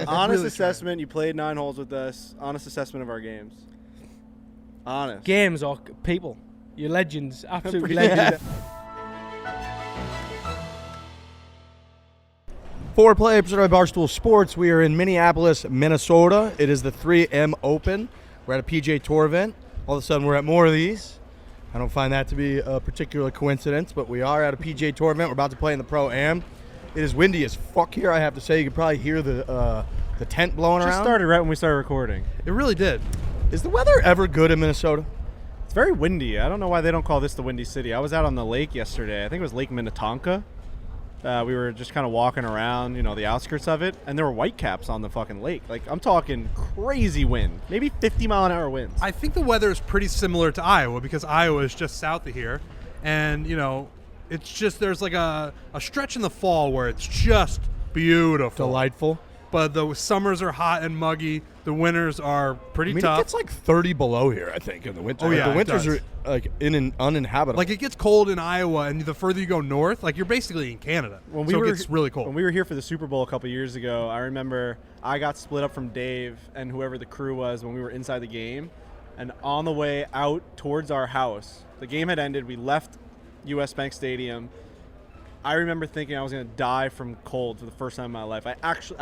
Honest assessment. You played 9 holes with us. Honest assessment of our games. Honest. Games or people. You're legends. Absolutely legends. Fore play episode by Barstool Sports. We are in Minneapolis, Minnesota. It is the 3M Open. We're at a PGA Tour event. All of a sudden, we're at more of these. I don't find that to be a particular coincidence, but we are at a PGA Tour event. We're about to play in the Pro-Am. It is windy as fuck here, I have to say. You can probably hear the tent blowing around. It started right when we started recording. It really did. Is the weather ever good in Minnesota? It's very windy. I don't know why they don't call this the Windy City. I was out on the lake yesterday. I think it was Lake Minnetonka. We were just kind of walking around, the outskirts of it, and there were whitecaps on the fucking lake. Like, I'm talking crazy wind, maybe 50-mile-an-hour winds. I think the weather is pretty similar to Iowa because Iowa is just south of here, and it's just there's like a stretch in the fall where it's just beautiful, Delightful. But the summers are hot and muggy. The winters are pretty tough. It gets like 30 below here, I think, in the winter. Oh, yeah, the winters it does. are like uninhabitable. Like, it gets cold in Iowa, and the further you go north, like, you're basically in Canada. It gets really cold. When we were here for the Super Bowl a couple years ago, I remember I got split up from Dave and whoever the crew was when we were inside the game. And on the way out towards our house, the game had ended. We left U.S. Bank Stadium. I remember thinking I was going to die from cold for the first time in my life. I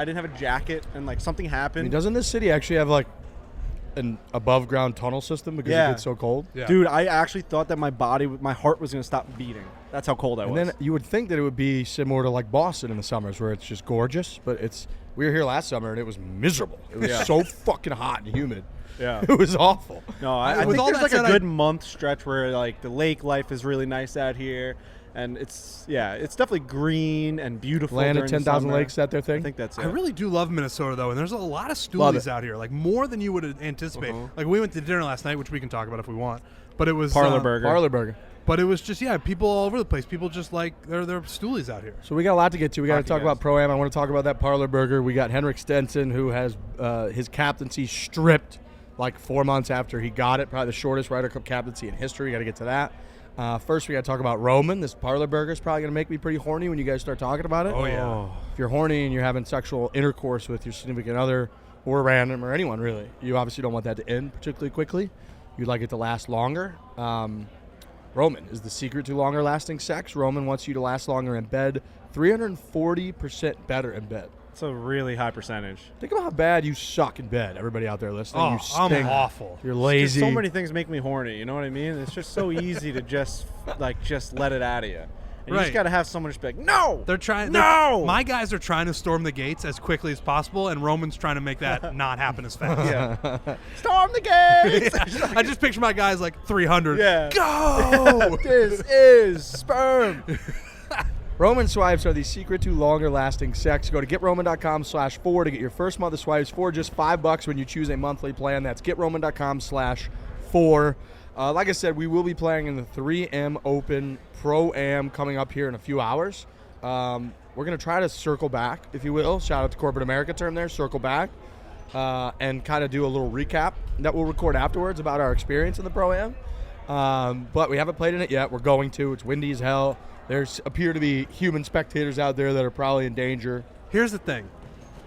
didn't have a jacket, and like something happened. doesn't this city actually have like an above ground tunnel system because it gets so cold? Yeah. Dude, I actually thought that my heart was going to stop beating. That's how cold I was. And then you would think that it would be similar to like Boston in the summers where it's just gorgeous, but we were here last summer and it was miserable. It was so fucking hot and humid. Yeah. It was awful. No, I With think all there's that like a said, good month stretch where like the lake life is really nice out here. And it's definitely green and beautiful. Land of during the 10,000 summer. lakes, that their thing? I think that's it. I really do love Minnesota, though, and there's a lot of Love stoolies it. out here, like more than you would anticipate. Uh-huh. Like, we went to dinner last night, which we can talk about if we want, but it was Parlor Burger. Parlor Burger. But it was just people all over the place. People just like they're stoolies out here. So we got a lot to get to. We got to Hockey talk guys. about Pro-Am. I want to talk about that Parlor Burger. We got Henrik Stenson, who has his captaincy stripped like 4 months after he got it. Probably the shortest Ryder Cup captaincy in history. Got to get to that. First, we got to talk about Roman. This Parlor Burger is probably going to make me pretty horny when you guys start talking about it. Oh, yeah. If you're horny and you're having sexual intercourse with your significant other or random or anyone, really, you obviously don't want that to end particularly quickly. You'd like it to last longer. Roman is the secret to longer lasting sex. Roman wants you to last longer in bed, 340% better in bed. It's a really high percentage. Think about how bad you suck in bed, everybody out there listening. Oh, You stink. I'm awful. You're Just lazy. so many things make me horny. You know what I mean? It's just so easy to just let it out of you. And you Right. just got to have someone just be like, no! They're trying. No! My guys are trying to storm the gates as quickly as possible, and Roman's trying to make that not happen as fast. Yeah. Storm the gates! I just picture my guys like 300. Yeah. Go! This is sperm! Roman swipes are the secret to longer lasting sex. Go to GetRoman.com/Fore to get your first month of swipes for just $5 when you choose a monthly plan. That's GetRoman.com/Fore. Like I said, we will be playing in the 3M Open Pro-Am coming up here in a few hours. We're going to try to circle back, if you will. Shout out to corporate America term there, circle back. And kind of do a little recap that we'll record afterwards about our experience in the Pro-Am. But we haven't played in it yet. We're going to. It's windy as hell. There's appear to be human spectators out there that are probably in danger. Here's the thing.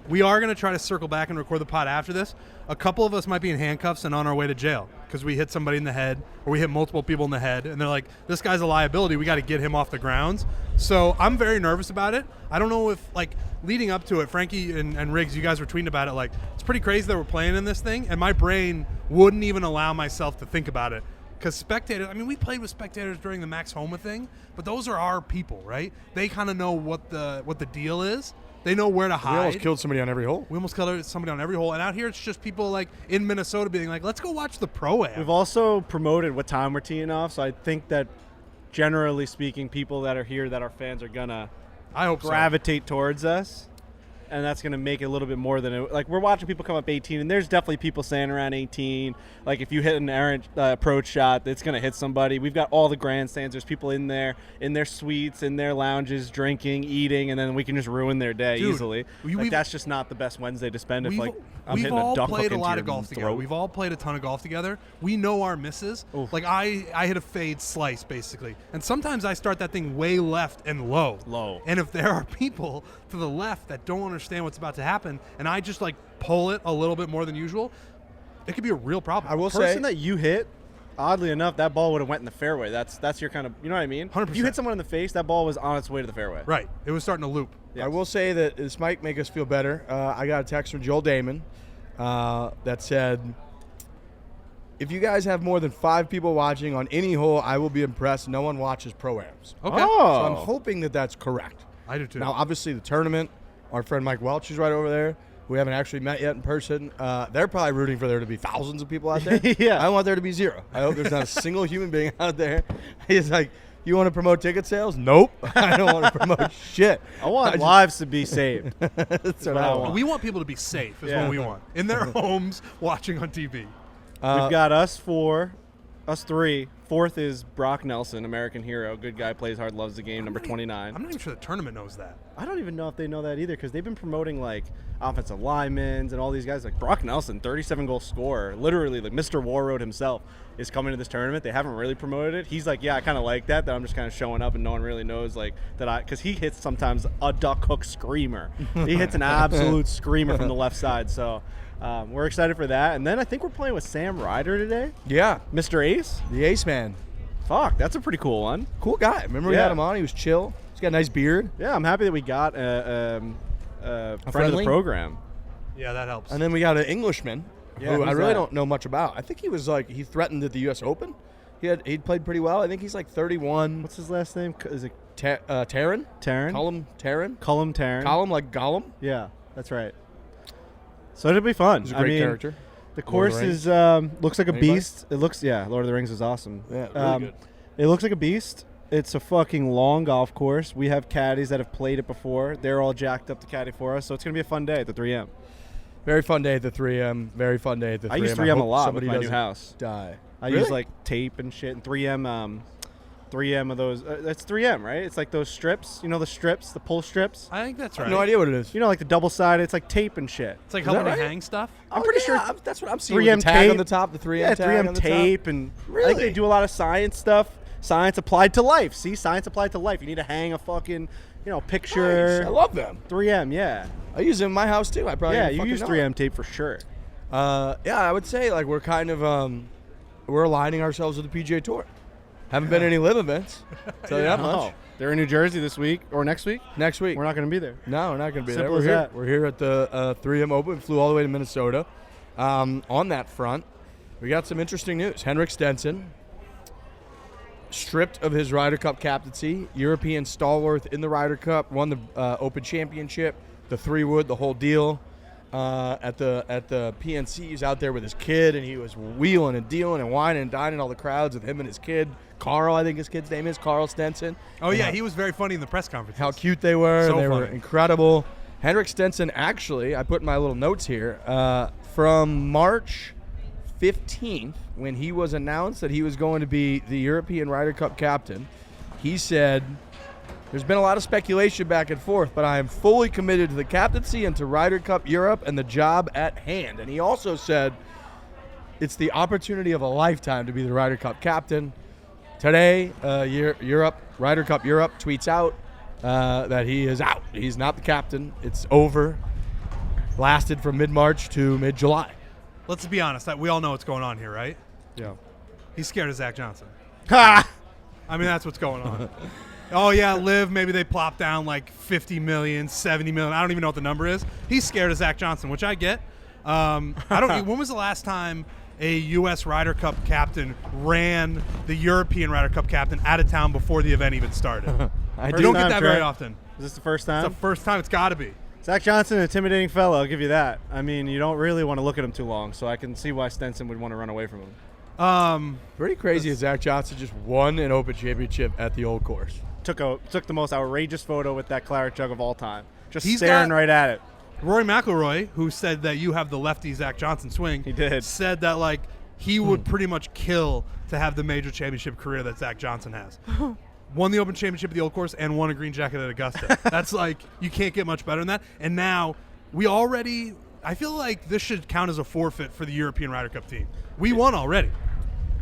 We are going to try to circle back and record the pod after this. A couple of us might be in handcuffs and on our way to jail because we hit somebody in the head or we hit multiple people in the head, and they're like, this guy's a liability. We got to get him off the grounds. So I'm very nervous about it. I don't know if, like, leading up to it, Frankie and Riggs, you guys were tweeting about it, like, it's pretty crazy that we're playing in this thing, and my brain wouldn't even allow myself to think about it. Because spectators, I mean, we played with spectators during the Max Homa thing, but those are our people, right? They kind of know what the deal is. They know where to hide. We almost killed somebody on every hole. We almost killed somebody on every hole. And out here, it's just people like in Minnesota being like, let's go watch the Pro-Am. We've also promoted what time we're teeing off, so I think that generally speaking, people that are here that are fans are going to gravitate towards us. And that's going to make it a little bit more than it. Like, we're watching people come up 18, and there's definitely people saying around 18. Like, if you hit an errant approach shot, it's going to hit somebody. We've got all the grandstands. There's people in there, in their suites, in their lounges, drinking, eating, and then we can just ruin their day easily. That's just not the best Wednesday to spend if, like, I'm hitting a duck hook into your throat. We've all played a lot of golf together. We've all played a ton of golf together. We know our misses. Oof. Like, I hit a fade slice, basically. And sometimes I start that thing way left and low. Low. And if there are people to the left that don't understand understand what's about to happen, and I just like pull it a little bit more than usual, it could be a real problem. I will The say person that you hit, oddly enough, that ball would have went in the fairway. That's your kind of, you know what I mean? 100%. If you hit someone in the face, that ball was on its way to the fairway. Right. It was starting to loop. Yes. I will say that this might make us feel better. I got a text from Joel Damon that said, if you guys have more than 5 people watching on any hole, I will be impressed. No one watches Pro-Ams. Okay. Oh. So I'm hoping that that's correct. I do too. Now, obviously, the tournament, our friend Mike Welch is right over there. We haven't actually met yet in person. They're probably rooting for there to be thousands of people out there. Yeah. I want there to be 0. I hope there's not a single human being out there. He's like, you want to promote ticket sales? Nope. I don't want to promote shit. I want lives to be saved. That's what I want. We want people to be safe is Yeah. what we want. In their homes, watching on TV. We've got us 4, us 3. 4th is Brock Nelson, American hero. Good guy, plays hard, loves the game, number 29. I'm not even sure the tournament knows that. I don't even know if they know that either because they've been promoting like offensive linemen and all these guys. Like Brock Nelson, 37-goal scorer, literally like Mr. Warroad himself is coming to this tournament. They haven't really promoted it. He's like, yeah, I kind of like that I'm just kind of showing up and no one really knows like that because he hits sometimes a duck hook screamer. He hits an absolute screamer from the left side. So we're excited for that. And then I think we're playing with Sam Ryder today, Yeah, Mr. Ace. the Ace Man. Fuck, that's a pretty cool one. Cool guy. Remember we Yeah. had him on? He was chill. He's got a nice beard. Yeah, I'm happy that we got a friend of friendly? the program. Yeah, that helps. And then we got an Englishman Yeah, who I who's really that? don't know much about. I think he was like, he threatened at the U.S. Open. He'd played pretty well. I think he's like 31. What's his last name? Is it Tarren? Tarren? Callum Tarren? Callum Tarren. Callum like Gollum? Yeah, that's right. So it'll be fun. He's a great I mean, character. The Lord of course the is looks like a Anybody? beast. It looks Lord of the Rings is awesome. Yeah, really good. It looks like a beast. It's a fucking long golf course. We have caddies that have played it before. They're all jacked up to caddy for us, so it's gonna be a fun day at the 3M. Very fun day at the 3M. Very fun day at the 3M. I use 3M a hope lot with somebody my new doesn't house. Die. I Really? use like tape and shit and 3M of those. That's 3M, right? It's like those strips. You know the strips, the pull strips. I think that's I right. have no idea what it is. You know, like the double sided. It's like tape and shit. It's like Is that helping to right? hang stuff. I'm pretty sure that's what I'm seeing. 3M With the tag tape on the top, the 3M yeah, tag 3M on the tape, top. and I Really? think they do a lot of science stuff. Science applied to life. See, science applied to life. You need to hang a fucking, picture. Nice. I love them. 3M, yeah, I use them in my house too. I probably yeah. don't You fucking use know 3M tape for sure. Yeah, I would say like we're kind of we're aligning ourselves with the PGA Tour. Haven't been any live events. Tell you that much. Oh, they're in New Jersey this week or next week. Next week. We're not going to be there. No, we're not going to be there. Simple We're as here. that. We're here at the 3M Open. We flew all the way to Minnesota. On that front, we got some interesting news. Henrik Stenson, stripped of his Ryder Cup captaincy, European stalwart in the Ryder Cup, won the Open Championship, the 3-wood, the whole deal. At the PNC, he's out there with his kid, and he was wheeling and dealing and whining and dining all the crowds with him and his kid. Carl, I think his kid's name is Carl Stenson. Oh, And yeah, how- he was very funny in the press conference. how cute they were. So And they were funny. incredible. Henrik Stenson, actually, I put in my little notes here, from March 15th, when he was announced that he was going to be the European Ryder Cup captain, he said, there's been a lot of speculation back and forth, but I am fully committed to the captaincy and to Ryder Cup Europe and the job at hand. And he also said, it's the opportunity of a lifetime to be the Ryder Cup captain. Today, Ryder Cup Europe tweets out that he is out. He's not the captain. It's over. Lasted from mid-March to mid-July. Let's be honest. We all know what's going on here, right? Yeah. He's scared of Zach Johnson. Ha! I mean, that's what's going on. Oh, yeah, LIV, maybe they plop down like 50 million, 70 million. I don't even know what the number is. He's scared of Zach Johnson, which I get. When was the last time a U.S. Ryder Cup captain ran the European Ryder Cup captain out of town before the event even started? You don't get that very often. Is this the first It's time? the first time. It's got to be. Zach Johnson, an intimidating fellow. I'll give you that. I mean, you don't really want to look at him too long, so I can see why Stenson would want to run away from him. Pretty crazy that Zach Johnson just won an Open Championship at the old course. Took the most outrageous photo with that claret jug of all time. Just He's staring got- right at it. Rory McIlroy, who said that you have the lefty Zach Johnson swing, He did. said that like he would pretty much kill to have the major championship career that Zach Johnson has. Won the Open Championship at the Old Course and won a green jacket at Augusta. That's like, you can't get much better than that. And now I feel like this should count as a forfeit for the European Ryder Cup team. We won already.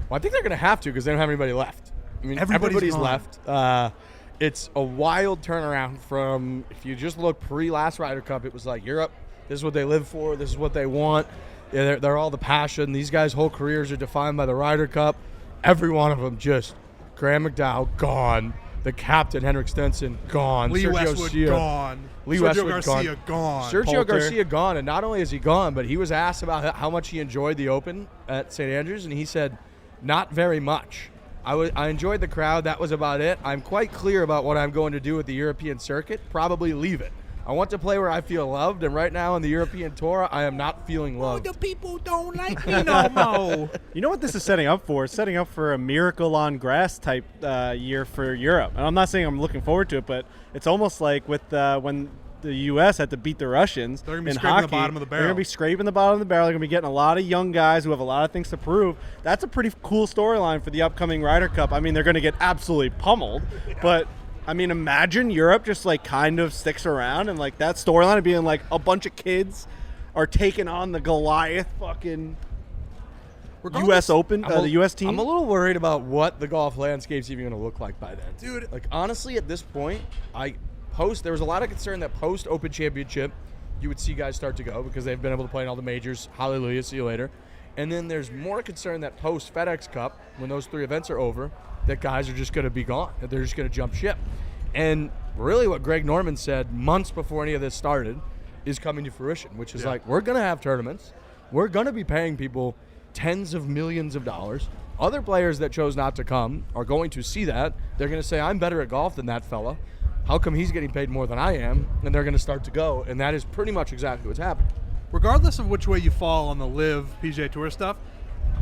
Well, I think they're going to have to because they don't have anybody left. I mean, Everybody's everybody's gone. left. it's a wild turnaround from, if you just look pre-last Ryder Cup, it was like Europe, this is what they live for, this is what they want. Yeah, they're all the passion. These guys' whole careers are defined by the Ryder Cup. Every one of them just, Graham McDowell, gone. The captain, Henrik Stenson, gone. Lee Sergio Westwood, Sia, gone. Lee Sergio Westwood, Garcia, gone. Sergio Poulter. Garcia gone, and not only is he gone, but he was asked about how much he enjoyed the Open at St. Andrews, and he said, not very much. I enjoyed the crowd. That was about it. I'm quite clear about what I'm going to do with the European circuit. Probably leave it. I want to play where I feel loved, and right now on the European Tour, I am not feeling loved. The people don't like me no more. You know what this is setting up for? It's setting up for a miracle on grass type year for Europe. And I'm not saying I'm looking forward to it, but it's almost like with when the U.S. had to beat the Russians They're going to be in scraping hockey, the bottom of the barrel. They're going to be scraping the bottom of the barrel. They're going to be getting a lot of young guys who have a lot of things to prove. That's a pretty cool storyline for the upcoming Ryder Cup. I mean, they're going to get absolutely pummeled, but I mean, imagine Europe just like kind of sticks around and like that storyline of being like a bunch of kids are taking on the Goliath fucking U.S. Open, the U.S. team. I'm a little worried about what the golf landscape's even going to look like by then. Dude. Like, honestly, at this point, there was a lot of concern that post-Open Championship, you would see guys start to go because they've been able to play in all the majors. Hallelujah, see you later. And then there's more concern that post-FedEx Cup, when those 3 events are over, that guys are just going to be gone, that they're just going to jump ship. And really what Greg Norman said months before any of this started is coming to fruition, which is like, we're going to have tournaments. We're going to be paying people tens of millions of dollars. Other players that chose not to come are going to see that. They're going to say, I'm better at golf than that fella. How come he's getting paid more than I am? And they're going to start to go. And that is pretty much exactly what's happening. Regardless of which way you fall on the LIV PGA Tour stuff,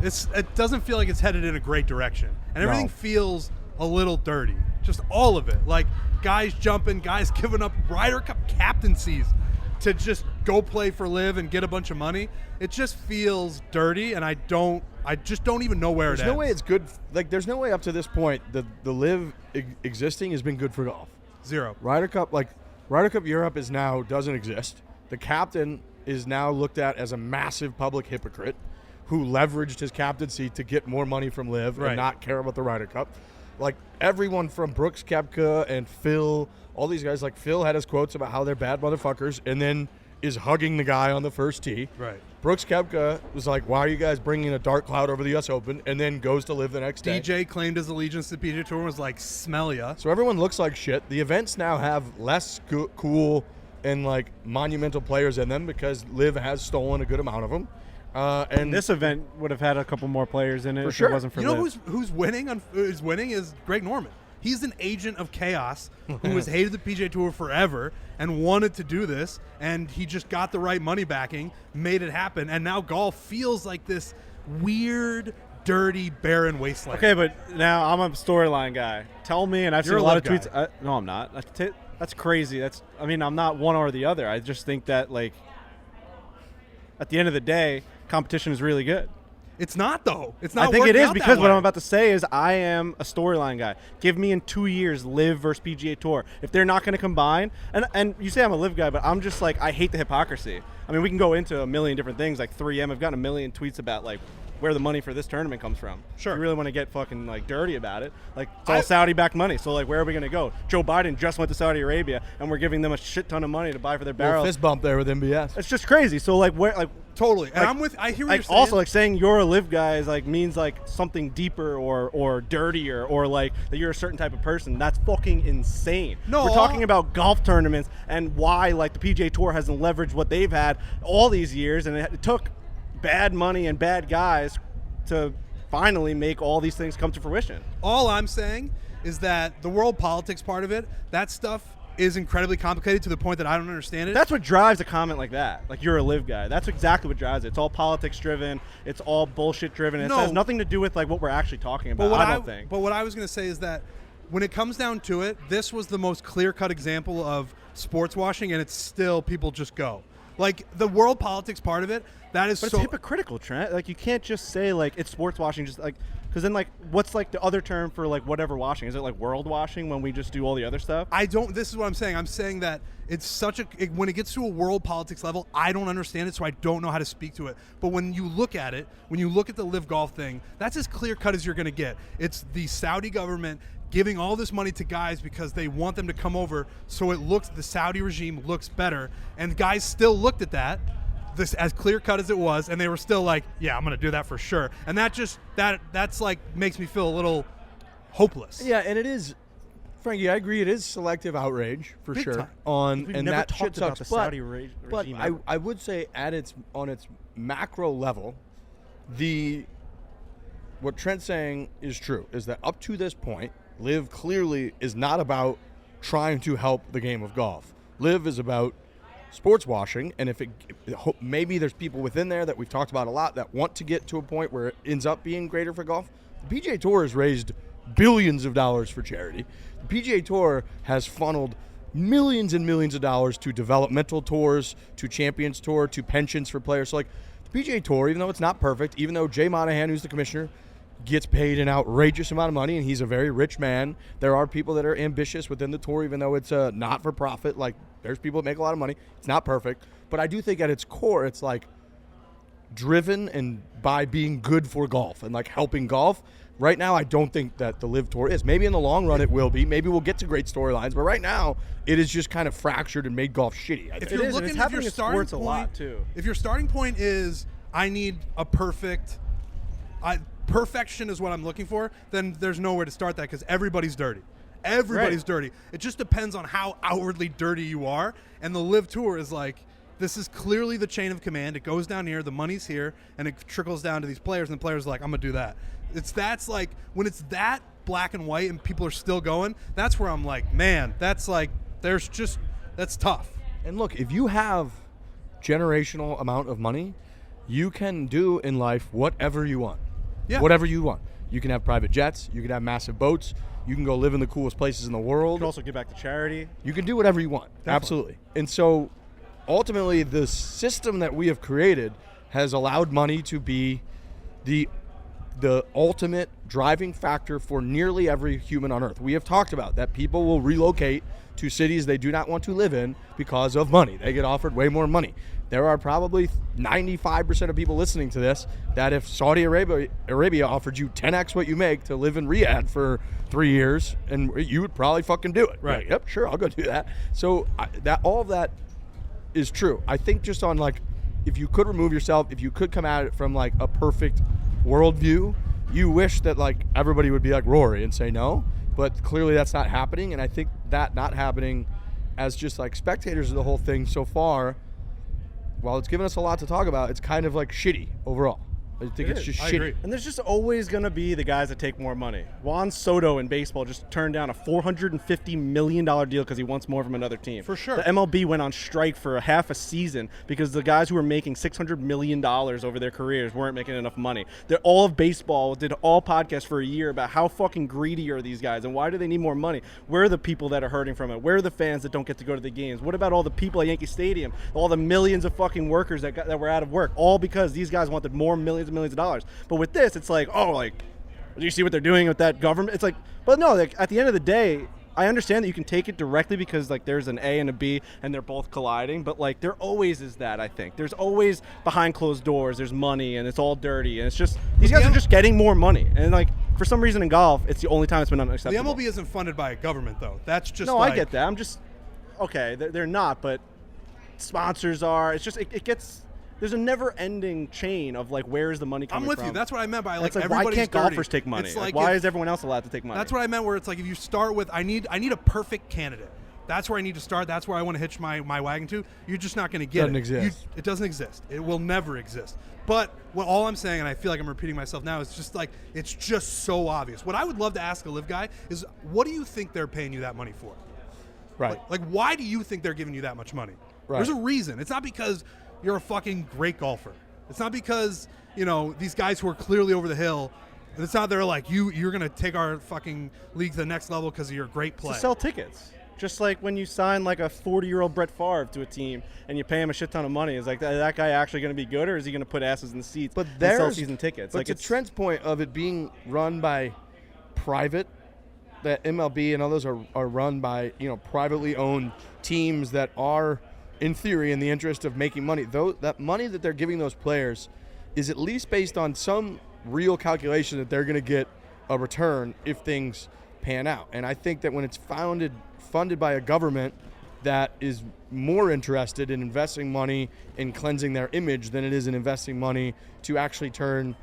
it doesn't feel like it's headed in a great direction. And everything feels a little dirty. Just all of it. Like guys jumping, guys giving up Ryder Cup captaincies to just go play for LIV and get a bunch of money. It just feels dirty, and I just don't even know where There's no way it's good. Like, there's no way up to this point the LIV existing has been good for golf. Zero. Ryder Cup Europe doesn't exist. The captain is now looked at as a massive public hypocrite who leveraged his captaincy to get more money from LIV and not care about the Ryder Cup. Like, everyone from Brooks Koepka and Phil, all these guys, like Phil had his quotes about how they're bad motherfuckers and then is hugging the guy on the first tee. Right. Brooks Koepka was like, why are you guys bringing a dark cloud over the U.S. Open, and then goes to LIV the next day. DJ claimed his allegiance to the PGA Tour and was like, smell ya. So everyone looks like shit. The events now have less cool and like monumental players in them because LIV has stolen a good amount of them. And this event would have had a couple more players in it For if sure. it wasn't for You know LIV. who's winning? Who's winning is Greg Norman. He's an agent of chaos who has hated the PGA Tour forever and wanted to do this, and he just got the right money backing, made it happen, and now golf feels like this weird, dirty, barren wasteland. Okay, but now I'm a storyline guy. Tell me, and I've You're seen a a lot LIV of tweets. No, I'm not. That's crazy. I'm not one or the other. I just think that, like, at the end of the day, competition is really good. It's not, though. It's not. I think it working is out because that what way. I'm about to say is I am a storyline guy. Give me in 2 years LIV versus PGA Tour. If they're not going to combine, and you say I'm a LIV guy, but I'm just like, I hate the hypocrisy. I mean, we can go into a million different things like 3M. I've gotten a million tweets about like where the money for this tournament comes from. Sure. If you really want to get fucking like dirty about it, like it's all Saudi-backed money. So like, where are we going to go? Joe Biden just went to Saudi Arabia, and we're giving them a shit ton of money to buy for their little barrels. fist bump there with MBS. It's just crazy. So like, where like. Totally. And Like- I hear what Like you're saying. also like saying you're a LIV guy is like means like something deeper or dirtier or like that you're a certain type of person. That's fucking insane. No. We're talking about golf tournaments and why like the PGA Tour hasn't leveraged what they've had all these years, and it took bad money and bad guys to finally make all these things come to fruition. All I'm saying is that the world politics part of it, that stuff is incredibly complicated to the point that I don't understand it. That's what drives a comment like that. Like you're a LIV guy. That's exactly what drives it. It's all politics driven. It's all bullshit driven. It No. has nothing to do with like what we're actually talking about. I don't think. But what I was going to say is that when it comes down to it, this was the most clear-cut example of sports washing, and it's still people just go. Like the world politics part of it, that is But so it's hypocritical, Trent. Like you can't just say like it's sports washing, just like because then like what's like the other term for like whatever washing? Is it like world washing when we just do all the other stuff? This is what I'm saying. I'm saying that it's such when it gets to a world politics level, I don't understand it, so I don't know how to speak to it. But when you look at it, when you look at the LIV Golf thing, that's as clear cut as you're going to get. It's the Saudi government giving all this money to guys because they want them to come over so the Saudi regime looks better. And guys still looked at that, this as clear cut as it was, and they were still like, yeah, I'm going to do that for sure. And that's like makes me feel a little hopeless. Yeah, and it is, Frankie, I agree, it is selective outrage for Big sure. time. We've And never that talked shit about sucks. the Saudi regime but ever. I would say on its macro level, what Trent's saying is true, is that up to this point, LIV clearly is not about trying to help the game of golf. LIV is about sports washing, and maybe there's people within there that we've talked about a lot that want to get to a point where it ends up being greater for golf. The PGA Tour has raised billions of dollars for charity. The PGA Tour has funneled millions and millions of dollars to developmental tours, to Champions Tour, to pensions for players. So, like, the PGA Tour, even though it's not perfect, even though Jay Monahan, who's the commissioner, gets paid an outrageous amount of money, and he's a very rich man. There are people that are ambitious within the tour, even though it's not for profit. Like, there's people that make a lot of money. It's not perfect. But I do think at its core, it's like driven and by being good for golf and like helping golf. Right now, I don't think that the LIV Tour is. Maybe in the long run it will be. Maybe we'll get to great storylines. But right now, it is just kind of fractured and made golf shitty. If you're looking at your starting point, a lot too. If your starting point is I need a perfection is what I'm looking for, then there's nowhere to start that because everybody's dirty. Everybody's dirty. It just depends on how outwardly dirty you are. And the LIV Tour is like, this is clearly the chain of command. It goes down here, the money's here, and it trickles down to these players, and the players are like, I'm going to do that. That's like, when it's that black and white and people are still going, that's where I'm like, man, that's like, that's tough. And look, if you have generational amount of money, you can do in life whatever you want. Yeah. Whatever you want. You can have private jets. You can have massive boats. You can go live in the coolest places in the world. You can also give back to charity. You can do whatever you want. Definitely. Absolutely. And so ultimately the system that we have created has allowed money to be the ultimate driving factor for nearly every human on earth. We have talked about that people will relocate to cities they do not want to live in because of money. They get offered way more money. There are probably 95% of people listening to this that if Saudi Arabia offered you 10x what you make to live in Riyadh for 3 years, and you would probably fucking do it. Right. Like, yep, sure, I'll go do that. So all of that is true. I think just on like, if you could remove yourself, if you could come at it from like a perfect worldview, you wish that like everybody would be like Rory and say no, but clearly that's not happening. And I think that not happening as just like spectators of the whole thing so far, while it's given us a lot to talk about, it's kind of like shitty overall. I think it's just I shitty. agree. And there's just always going to be the guys that take more money. Juan Soto in baseball just turned down a $450 million deal because he wants more from another team. For sure. The MLB went on strike for half a season because the guys who were making $600 million over their careers weren't making enough money. All of baseball did all podcasts for a year about how fucking greedy are these guys and why do they need more money? Where are the people that are hurting from it? Where are the fans that don't get to go to the games? What about all the people at Yankee Stadium? All the millions of fucking workers that were out of work? All because these guys wanted more millions and millions of dollars. But with this, it's like, oh, like, do you see what they're doing with that government? It's like, but no, like, at the end of the day, I understand that you can take it directly because, like, there's an A and a B and they're both colliding. But, like, there always is that, I think. There's always behind closed doors, there's money and it's all dirty. And it's just, these guys are just getting more money. And, like, for some reason in golf, it's the only time it's been unacceptable. The MLB isn't funded by a government, though. That's just No, like, I get that. I'm just, okay, they're not, but sponsors are. It's just, it gets... There's a never-ending chain of like, where is the money coming I'm with from? you. That's what I meant by And like, it's like, everybody's why can't dirty. golfers take money? It's Like, like why if- is everyone else allowed to take money? That's what I meant. Where it's like if you start with I need a perfect candidate. That's where I need to start. That's where I want to hitch my wagon to. You're just not going to get Doesn't it. exist. It doesn't exist. It will never exist. But all I'm saying, and I feel like I'm repeating myself now, is just like it's just so obvious. What I would love to ask a LIV guy is, what do you think they're paying you that money for? Right. Like why do you think they're giving you that much money? Right. There's a reason. It's not because you're a fucking great golfer. It's not because, these guys who are clearly over the hill, it's not they're like, you're going to take our fucking league to the next level because of your great play. To sell tickets. Just like when you sign like a 40-year-old Brett Favre to a team and you pay him a shit ton of money. It's like, that guy actually going to be good, or is he going to put asses in the seats and sell season tickets? But like, to Trent's point of it being run by private, that MLB and others are run by, privately owned teams that are, in theory, in the interest of making money. Though that money that they're giving those players is at least based on some real calculation that they're going to get a return if things pan out. And I think that when it's funded by a government that is more interested in investing money in cleansing their image than it is in investing money to actually turn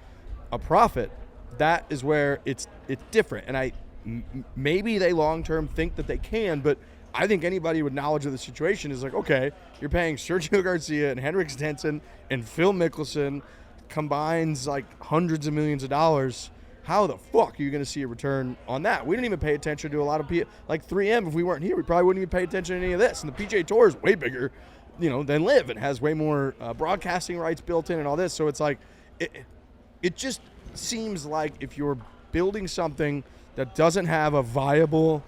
a profit, that is where it's different. And maybe they long-term think that they can, but I think anybody with knowledge of the situation is like, okay, you're paying Sergio Garcia and Henrik Stenson and Phil Mickelson combines like hundreds of millions of dollars. How the fuck are you going to see a return on that? We didn't even pay attention to a lot of people. Like 3M, if we weren't here, we probably wouldn't even pay attention to any of this. And the PGA Tour is way bigger, than LIV and has way more broadcasting rights built in and all this. So it's like, it just seems like if you're building something that doesn't have a viable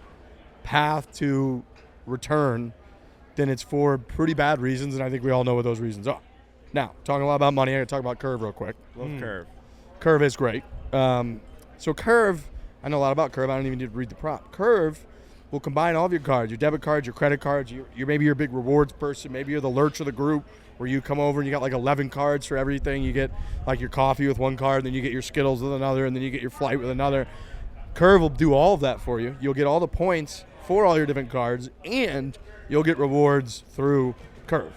path to return, then it's for pretty bad reasons, and I think we all know what those reasons are. Now, talking a lot about money, I got to talk about Curve real quick. Love Curve. Curve is great. So Curve, I know a lot about Curve. I don't even need to read the prop. Curve will combine all of your cards, your debit cards, your credit cards. Maybe you're a big rewards person. Maybe you're the lurch of the group where you come over and you got like 11 cards for everything. You get like your coffee with one card, then you get your Skittles with another, and then you get your flight with another. Curve will do all of that for you. You'll get all the points for all your different cards, and you'll get rewards through Curve.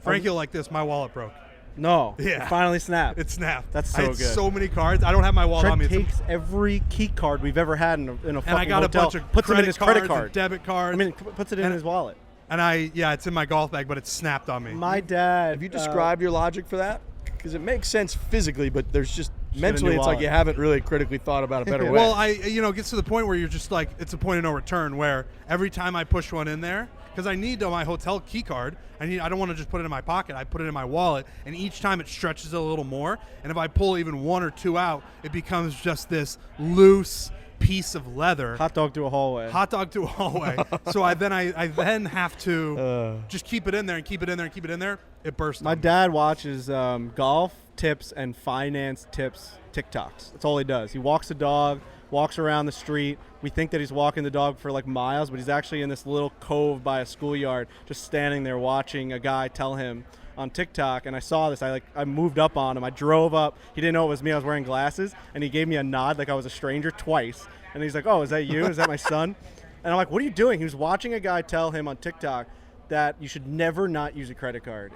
Frank, you'll like this. My wallet broke. No. Yeah. It finally snapped. It snapped. That's so I had good. so many cards. I don't have my wallet on Trent me. takes every key card we've ever had in a fucking And I got hotel, a bunch of puts them in his credit cards card. and debit cards. I mean, puts it in his wallet. And it's in my golf bag, but it snapped on me. My dad. Have you described your logic for that? Because it makes sense physically, but there's just get a mentally, new it's like wallet. you haven't really critically thought about a better way. Well, it gets to the point where you're just like, it's a point of no return where every time I push one in there, because I need my hotel key card, I don't want to just put it in my pocket. I put it in my wallet, and each time it stretches it a little more. And if I pull even one or two out, it becomes just this loose piece of leather. Hot dog through a hallway. Hot dog to a hallway. So I then have to just keep it in there and keep it in there and keep it in there. It bursts. My dad watches golf tips and finance tips TikToks. That's all he does. He walks the dog, walks around the street. We think that he's walking the dog for like miles, but he's actually in this little cove by a schoolyard, just standing there watching a guy tell him on TikTok. And I saw this. I moved up on him. I drove up. He didn't know it was me. I was wearing glasses, and he gave me a nod like I was a stranger twice. And he's like, "Oh, is that you? Is that my son?" And I'm like, "What are you doing?" He was watching a guy tell him on TikTok that you should never not use a credit card.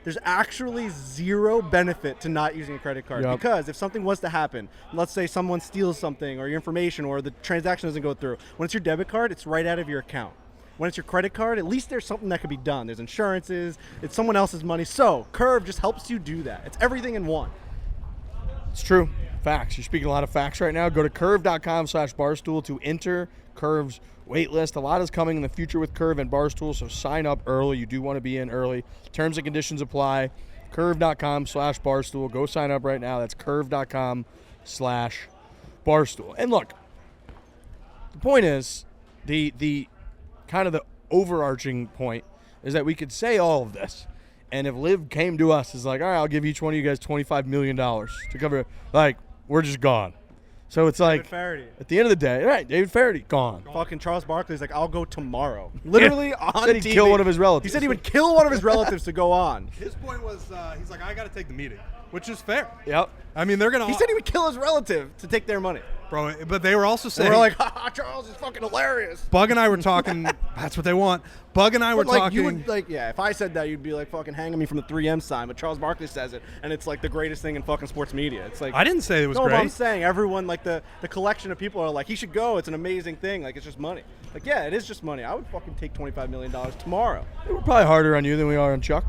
There's actually zero benefit to not using a credit card. Yep. Because if something was to happen, let's say someone steals something or your information or the transaction doesn't go through, when it's your debit card, it's right out of your account. When it's your credit card, at least there's something that could be done. There's insurances, it's someone else's money. So Curve just helps you do that. It's everything in one. It's true. Facts. You're speaking a lot of facts right now. Go to curve.com/barstool to enter Curve's wait list. A lot is coming in the future with Curve and Barstool, so sign up early. You do want to be in early. Terms and conditions apply. Curve.com/barstool. Go sign up right now. That's curve.com/barstool. And look, the point is, the kind of the overarching point is that we could say all of this, and if LIV came to us, is like, all right, I'll give each one of you guys $25 million to cover, like, we're just gone. So it's like, Faraday. at the end of the day, all right, David Faraday, gone. Fucking Charles Barkley's like, I'll go tomorrow. Literally on Said he'd TV. kill one of his relatives. He said he would kill one of his relatives to go on. His point was, he's like, I got to take the meeting, which is fair. Yep. I mean, they're going to. He said he would kill his relative to take their money. Bro, but they were also And saying. we're like, ha, Charles is fucking hilarious. Bug and I were talking. That's what they want. Bug and I were But like, talking. you would, like, yeah, if I said that, you'd be like fucking hanging me from the 3M sign. But Charles Barkley says it, and it's like the greatest thing in fucking sports media. It's like, I didn't say it was no, but I'm great. saying everyone, like the collection of people are like, he should go. It's an amazing thing. Like, it's just money. Like, yeah, it is just money. I would fucking take $25 million tomorrow. We're probably harder on you than we are on Chuck.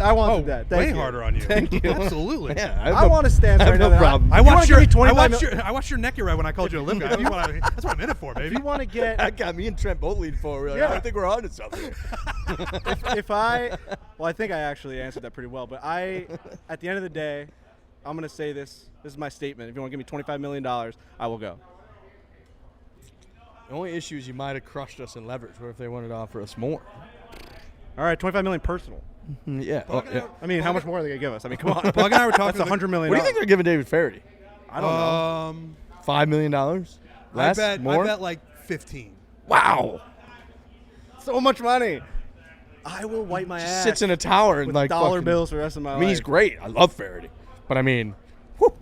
I wanted that. Thank way you. harder on you. Thank you. Absolutely. Yeah, I want to stand I have right no now. problem. I watched your, $25 I watched your neck red when I called you a LIV guy. That's what I'm in it for, If baby. you want to get, That got me and Trent both leaned forward. We're like, Yeah. I think we're on to something. I think I actually answered that pretty well. But at the end of the day, I'm going to say this. This is my statement. If you want to give me $25 million, I will go. The only issue is you might have crushed us in leverage. What if they wanted to offer us more? All right, $25 million personal. Yeah. Oh, yeah. I mean, how much more are they going to give us? I mean, come on. Bug and I were talking. That's $100 million. What do you think they're giving David Faraday? I don't know. $5 million? Less? I More? bet like 15. Wow. So much money. I will wipe my ass. Sits in a tower and with like dollar fucking- bills for the rest of my life. I mean, he's great. I love Faraday. But I mean, whew.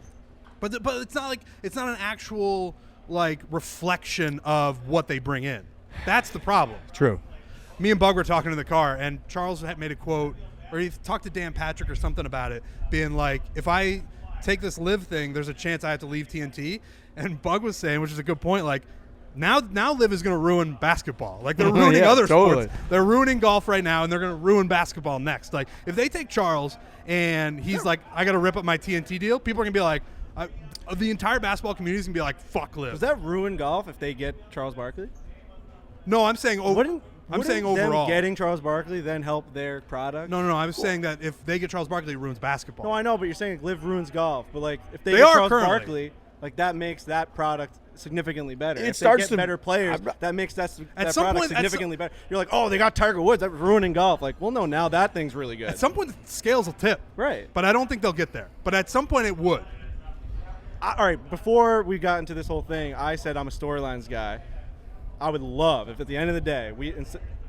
But it's not like it's not an actual like reflection of what they bring in. That's the problem. True. Me and Bug were talking in the car, and Charles had made a quote, or he talked to Dan Patrick or something about it, being like, if I take this LIV thing, there's a chance I have to leave TNT. And Bug was saying, which is a good point, like, now LIV is going to ruin basketball. Like, they're ruining other sports. They're ruining golf right now, and they're going to ruin basketball next. Like, if they take Charles and he's like, I got to rip up my TNT deal, people are going to be like, the entire basketball community is going to be like, fuck LIV. Does that ruin golf if they get Charles Barkley? No, I'm saying overall. Them getting Charles Barkley then help their product? No. I was saying that if they get Charles Barkley, it ruins basketball. No, I know, but you're saying LIV ruins golf. But like, if they get Charles Barkley, like that makes that product significantly better. If they get better players, that makes that product significantly better. You're like, oh, they got Tiger Woods. That's ruining golf. Like, well, no, now that thing's really good. At some point, the scales will tip. Right. But I don't think they'll get there. But at some point, it would. All right, before we got into this whole thing, I said I'm a storylines guy. I would love if at the end of the day,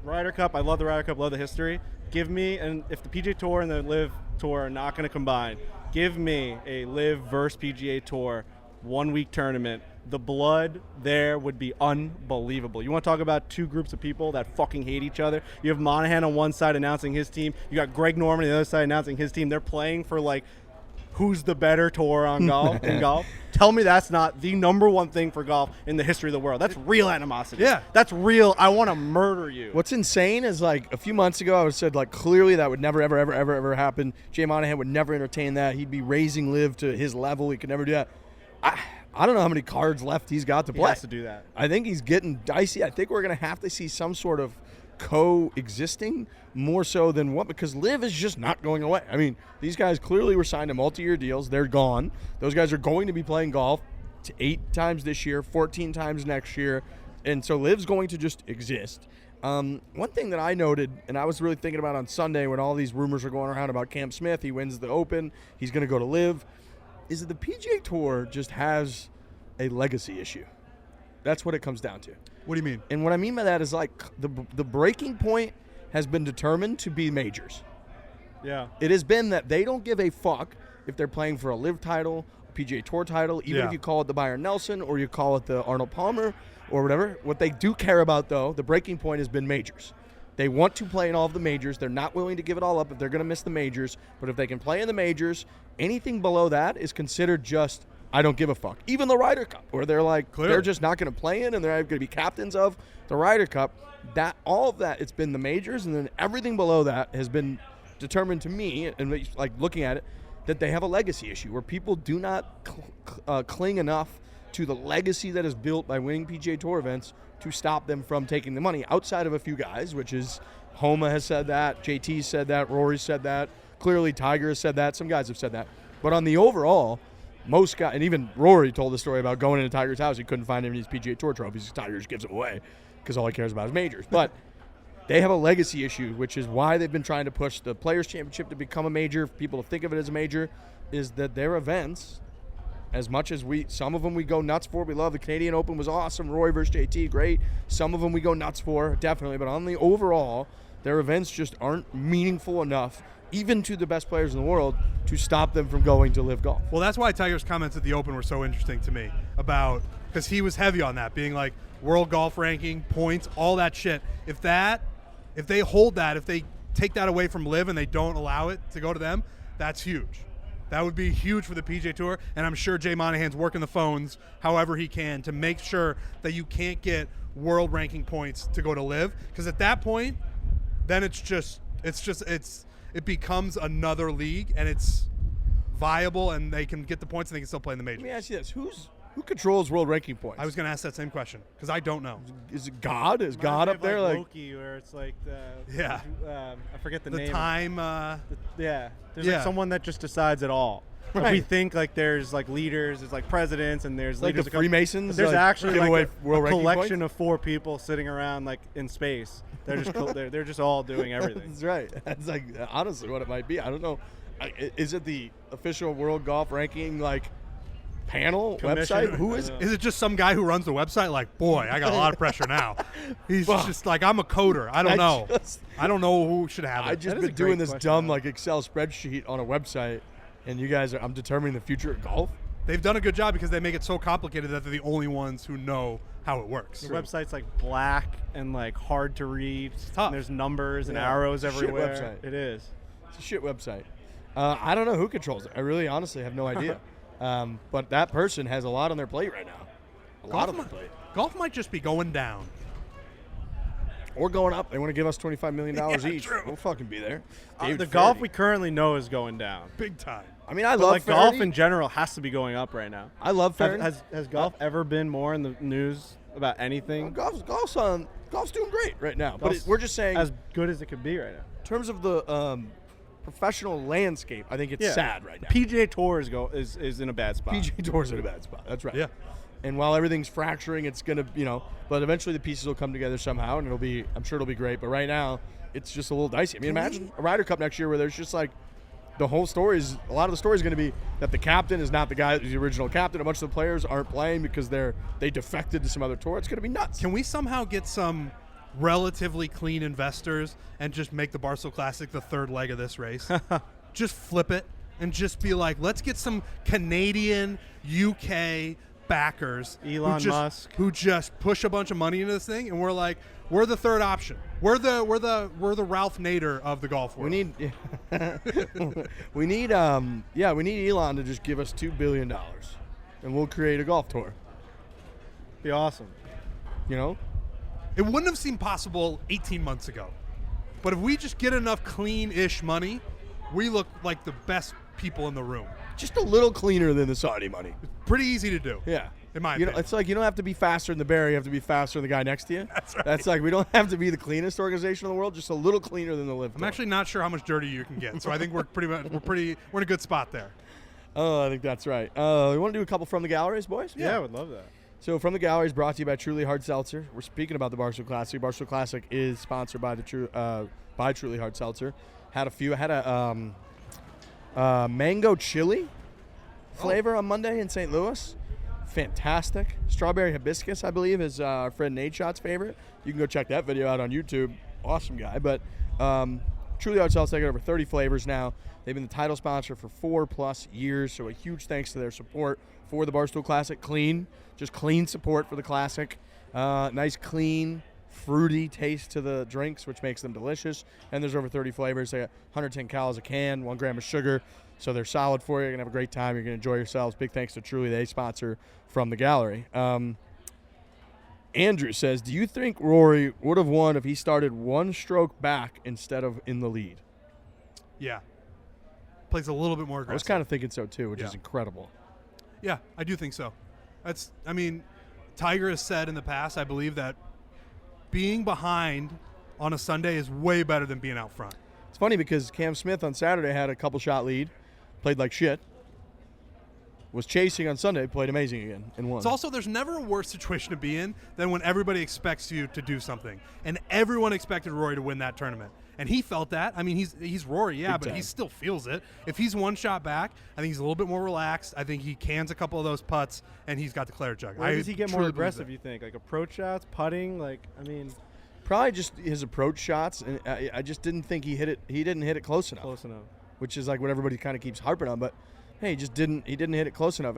Ryder Cup, I love the Ryder Cup, love the history. Give me, and if the PGA Tour and the LIV Tour are not going to combine, give me a LIV versus PGA Tour 1 week tournament. The blood there would be unbelievable. You want to talk about two groups of people that fucking hate each other? You have Monahan on one side announcing his team. You got Greg Norman on the other side announcing his team. They're playing for like who's the better tour on golf in golf. Tell me that's not the number one thing for golf in the history of the world. That's real animosity. Yeah. That's real. I want to murder you. What's insane is like a few months ago I would said like clearly that would never ever happen. Jay Monahan would never entertain that. He'd be raising LIV to his level. He could never do that. I don't know how many cards left he's got to play. He has to do that. I think he's getting dicey. I think we're going to have to see some sort of coexisting more so than what, because LIV is just not going away. I mean, these guys clearly were signed to multi-year deals. They're gone. Those guys are going to be playing golf 8 times this year, 14 times next year, and so LIV's going to just exist. One thing that I noted, and I was really thinking about on Sunday when all these rumors are going around about Cam Smith, he wins the Open, he's going to go to LIV, is that the PGA Tour just has a legacy issue. That's what it comes down to. What do you mean? And what I mean by that is like the breaking point has been determined to be majors. Yeah. It has been that they don't give a fuck if they're playing for a LIV title, a PGA Tour title, even if you call it the Byron Nelson or you call it the Arnold Palmer or whatever. What they do care about, though, the breaking point has been majors. They want to play in all of the majors. They're not willing to give it all up if they're going to miss the majors. But if they can play in the majors, anything below that is considered just, I don't give a fuck. Even the Ryder Cup, where they're like, they're just not going to play in and they're going to be captains of the Ryder Cup. That all of that, it's been the majors, and then everything below that has been determined to me, and like looking at it, that they have a legacy issue where people do not cling enough to the legacy that is built by winning PGA Tour events to stop them from taking the money outside of a few guys, which is Homa has said that, JT said that, Rory said that, clearly Tiger has said that, some guys have said that. But on the overall, most guys, and even Rory told the story about going into Tiger's house, he couldn't find any of these PGA Tour trophies. Tiger just gives them away because all he cares about is majors. But they have a legacy issue, which is why they've been trying to push the Players' Championship to become a major, for people to think of it as a major, is that their events, as much as some of them we go nuts for, we love. The Canadian Open was awesome. Roy versus JT, great. Some of them we go nuts for, definitely. But on the overall, their events just aren't meaningful enough, even to the best players in the world, to stop them from going to LIV Golf. Well, that's why Tiger's comments at the Open were so interesting to me about, because he was heavy on that, being like world golf ranking, points, all that shit. If they hold that, if they take that away from LIV and they don't allow it to go to them, that's huge. That would be huge for the PGA Tour, and I'm sure Jay Monahan's working the phones however he can to make sure that you can't get world ranking points to go to LIV, because at that point, then it becomes another league, and it's viable, and they can get the points, and they can still play in the majors. Let me ask you this: who controls world ranking points? I was going to ask that same question because I don't know. Is it God? Is God up there? Like Loki, where it's like I forget the name. The time. There's like someone that just decides it all. Right. Like we think like there's like leaders, there's like presidents, and there's like leaders. the Freemasons. There's like, actually give away like a world ranking collection points? of 4 people sitting around like in space. They're just they're just all doing everything. That's right. That's like honestly what it might be. I don't know. Is it the official world golf ranking like panel Commission? website? Who is Is it just some guy who runs the website? Like, boy, I got a lot of pressure now. He's just like, I'm a coder. I don't know. I don't know who should have it. I just That is been a doing great this question, dumb though. like Excel spreadsheet on a website, and you guys are. I'm determining the future of golf. they've done a good job because they make it so complicated that they're the only ones who know how it works. The website's like black and like hard to read. It's tough. And there's numbers and Yeah. arrows Shit everywhere. website. It is. It's a shit website. I don't know who controls it. I really honestly have no idea. But that person has a lot on their plate right now. A lot on their plate. Golf might just be going down. Or going up. They want to give us $25 million each. True. We'll fucking be there. The David golf Faraday. we currently know is going down. Big time. I mean, I But love like golf Faraday. in general has to be going up right now. I love Faraday. Has golf ever been more in the news about anything? Golf's doing great right now. Golf's But we're just saying, as good as it could be right now. in terms of the professional landscape, I think it's sad right now. PGA Tour is in a bad spot. PGA Tour's in a bad spot. That's right. Yeah. And while everything's fracturing, it's gonna, but eventually the pieces will come together somehow, and I'm sure it'll be great. But right now, it's just a little dicey. I mean, imagine a Ryder Cup next year where there's just like a lot of the story is going to be that the captain is not the guy who's the original captain. A bunch of the players aren't playing because they defected to some other tour. It's going to be nuts. Can we somehow get some relatively clean investors and just make the Barstool Classic the third leg of this race? Just flip it and just be like, let's get some Canadian, UK backers, Elon Musk, who just push a bunch of money into this thing, and we're like, we're the third option. We're the Ralph Nader of the golf world. We need Elon to just give us $2 billion, and we'll create a golf tour. Be awesome. It wouldn't have seemed possible 18 months ago. But if we just get enough clean-ish money, we look like the best people in the room. Just a little cleaner than the Saudi money. It's pretty easy to do. Yeah. In my opinion. It's like you don't have to be faster than the bear, you have to be faster than the guy next to you. That's right. That's like we don't have to be the cleanest organization in the world, just a little cleaner than the LIV I'm Tour. actually not sure how much dirty you can get, so I think we're in a good spot there. Oh, I think that's right. We want to do a couple from the galleries, boys? Yeah, I would love that. So from the galleries, brought to you by Truly Hard Seltzer. We're speaking about the Barstool Classic. Barstool Classic is sponsored by by Truly Hard Seltzer. Had a mango chili flavor on Monday in St. Louis. Fantastic. Strawberry hibiscus, I believe, is our friend Nate Shot's favorite. You can go check that video out on YouTube. Awesome guy. But Truly Hard Seltzer, they got over 30 flavors now. They've been the title sponsor for 4+ years, so a huge thanks to their support for the Barstool Classic. Just clean support for the Classic. Nice, clean, fruity taste to the drinks, which makes them delicious. And there's over 30 flavors. They got 110 calories a can, 1 gram of sugar. So they're solid for you. You're going to have a great time. You're going to enjoy yourselves. Big thanks to Truly. They sponsor from the gallery. Andrew says, do you think Rory would have won if he started 1 stroke back instead of in the lead? Yeah. Plays a little bit more aggressive. I was kind of thinking so too, which is incredible. Yeah, I do think so. Tiger has said in the past, I believe, that being behind on a Sunday is way better than being out front. It's funny because Cam Smith on Saturday had a couple shot lead, played like shit, was chasing on Sunday, played amazing again, and won. It's also, there's never a worse situation to be in than when everybody expects you to do something. And everyone expected Rory to win that tournament. And he felt that. I mean, he's Rory, yeah, Big but time. he still feels it. If he's 1 shot back, I think he's a little bit more relaxed. I think he cans a couple of those putts, and he's got the claret jug. Where does he get more truly believe aggressive, that. you think? Like approach shots, putting? Probably just his approach shots, and I just didn't think he hit it. He didn't hit it close enough. Close enough. Which is like what everybody kind of keeps harping on. But hey, he didn't hit it close enough.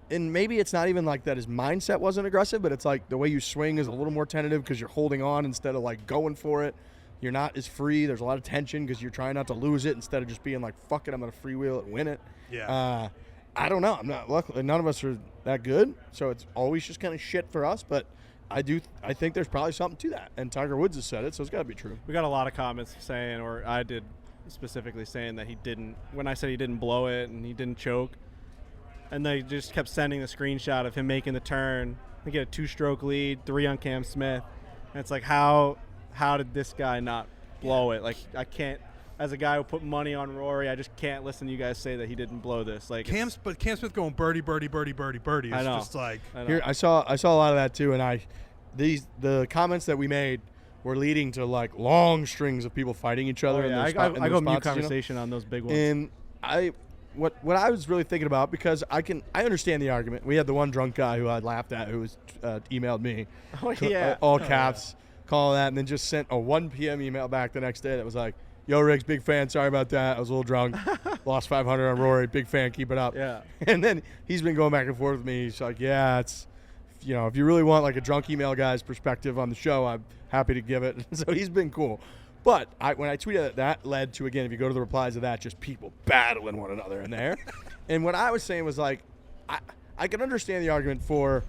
And maybe it's not even like that his mindset wasn't aggressive, but it's like the way you swing is a little more tentative because you're holding on instead of like going for it. You're not as free. There's a lot of tension because you're trying not to lose it instead of just being like, fuck it, I'm going to freewheel it and win it. Yeah. I don't know. Luckily, none of us are that good, so it's always just kind of shit for us. But I think there's probably something to that. And Tiger Woods has said it, so it's got to be true. We got a lot of comments saying, or I did specifically saying that he didn't, when I said he didn't blow it and he didn't choke, and they just kept sending the screenshot of him making the turn. They get a 2-stroke lead, 3 on Cam Smith. And it's like, how did this guy not blow it? Like, I can't, as a guy who put money on Rory, I just can't listen to you guys say that he didn't blow this. Like, But Cam Smith going birdie, birdie, birdie, birdie, birdie is I know. just like. I know. Here, I saw a lot of that too, and the comments that we made were leading to like long strings of people fighting each other. Oh, yeah. in I go mute responses, conversation on those big ones. And what I was really thinking about, because I understand the argument. We had the one drunk guy who I laughed at who was emailed me, Oh, yeah. all caps, calling that, and then just sent a 1 p.m. email back the next day that was like, Yo, Riggs, big fan. Sorry about that. I was a little drunk. Lost 500 on Rory. Big fan. Keep it up. Yeah. And then he's been going back and forth with me. He's like, yeah, it's, if you really want like a drunk email guy's perspective on the show, I'm happy to give it. So he's been cool. But when I tweeted that led to, again, if you go to the replies of that, just people battling one another in there. And what I was saying was like, I can understand the argument for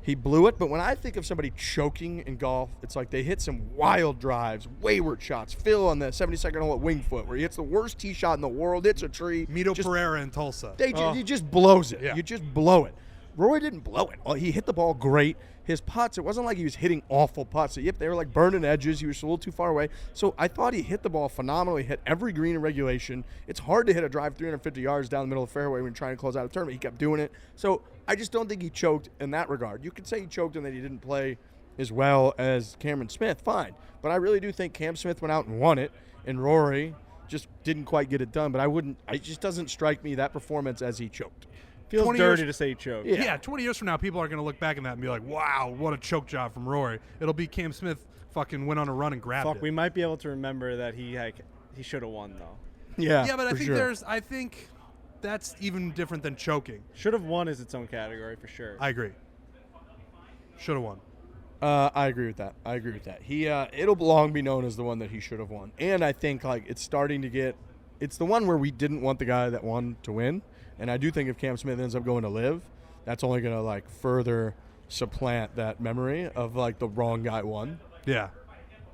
he blew it, but when I think of somebody choking in golf, it's like they hit some wild drives, wayward shots. Phil on the 72nd hole at Winged Foot, where he hits the worst tee shot in the world, hits a tree. Mito Pereira in Tulsa. He just blows it. Yeah. You just blow it. Rory didn't blow it. He hit the ball great. His putts, it wasn't like he was hitting awful putts. Yep, they were like burning edges. He was a little too far away. So I thought he hit the ball phenomenally, hit every green in regulation. It's hard to hit a drive 350 yards down the middle of the fairway when you're trying to close out a tournament. He kept doing it. So I just don't think he choked in that regard. You could say he choked and that he didn't play as well as Cameron Smith, fine. But I really do think Cam Smith went out and won it, and Rory just didn't quite get it done. But it just doesn't strike me that performance as he choked. Feels dirty to say he choked. Yeah, 20 years from now, people are going to look back at that and be like, wow, what a choke job from Rory. It'll be Cam Smith fucking went on a run and grabbed it. We might be able to remember that he should have won, though. Yeah, but I think that's even different than choking. Should have won is its own category for sure. I agree. Should have won. I agree with that. It'll long be known as the one that he should have won. And I think it's starting to get – it's the one where we didn't want the guy that won to win. And I do think if Cam Smith ends up going to LIV, that's only going to further supplant that memory of the wrong guy won. Yeah.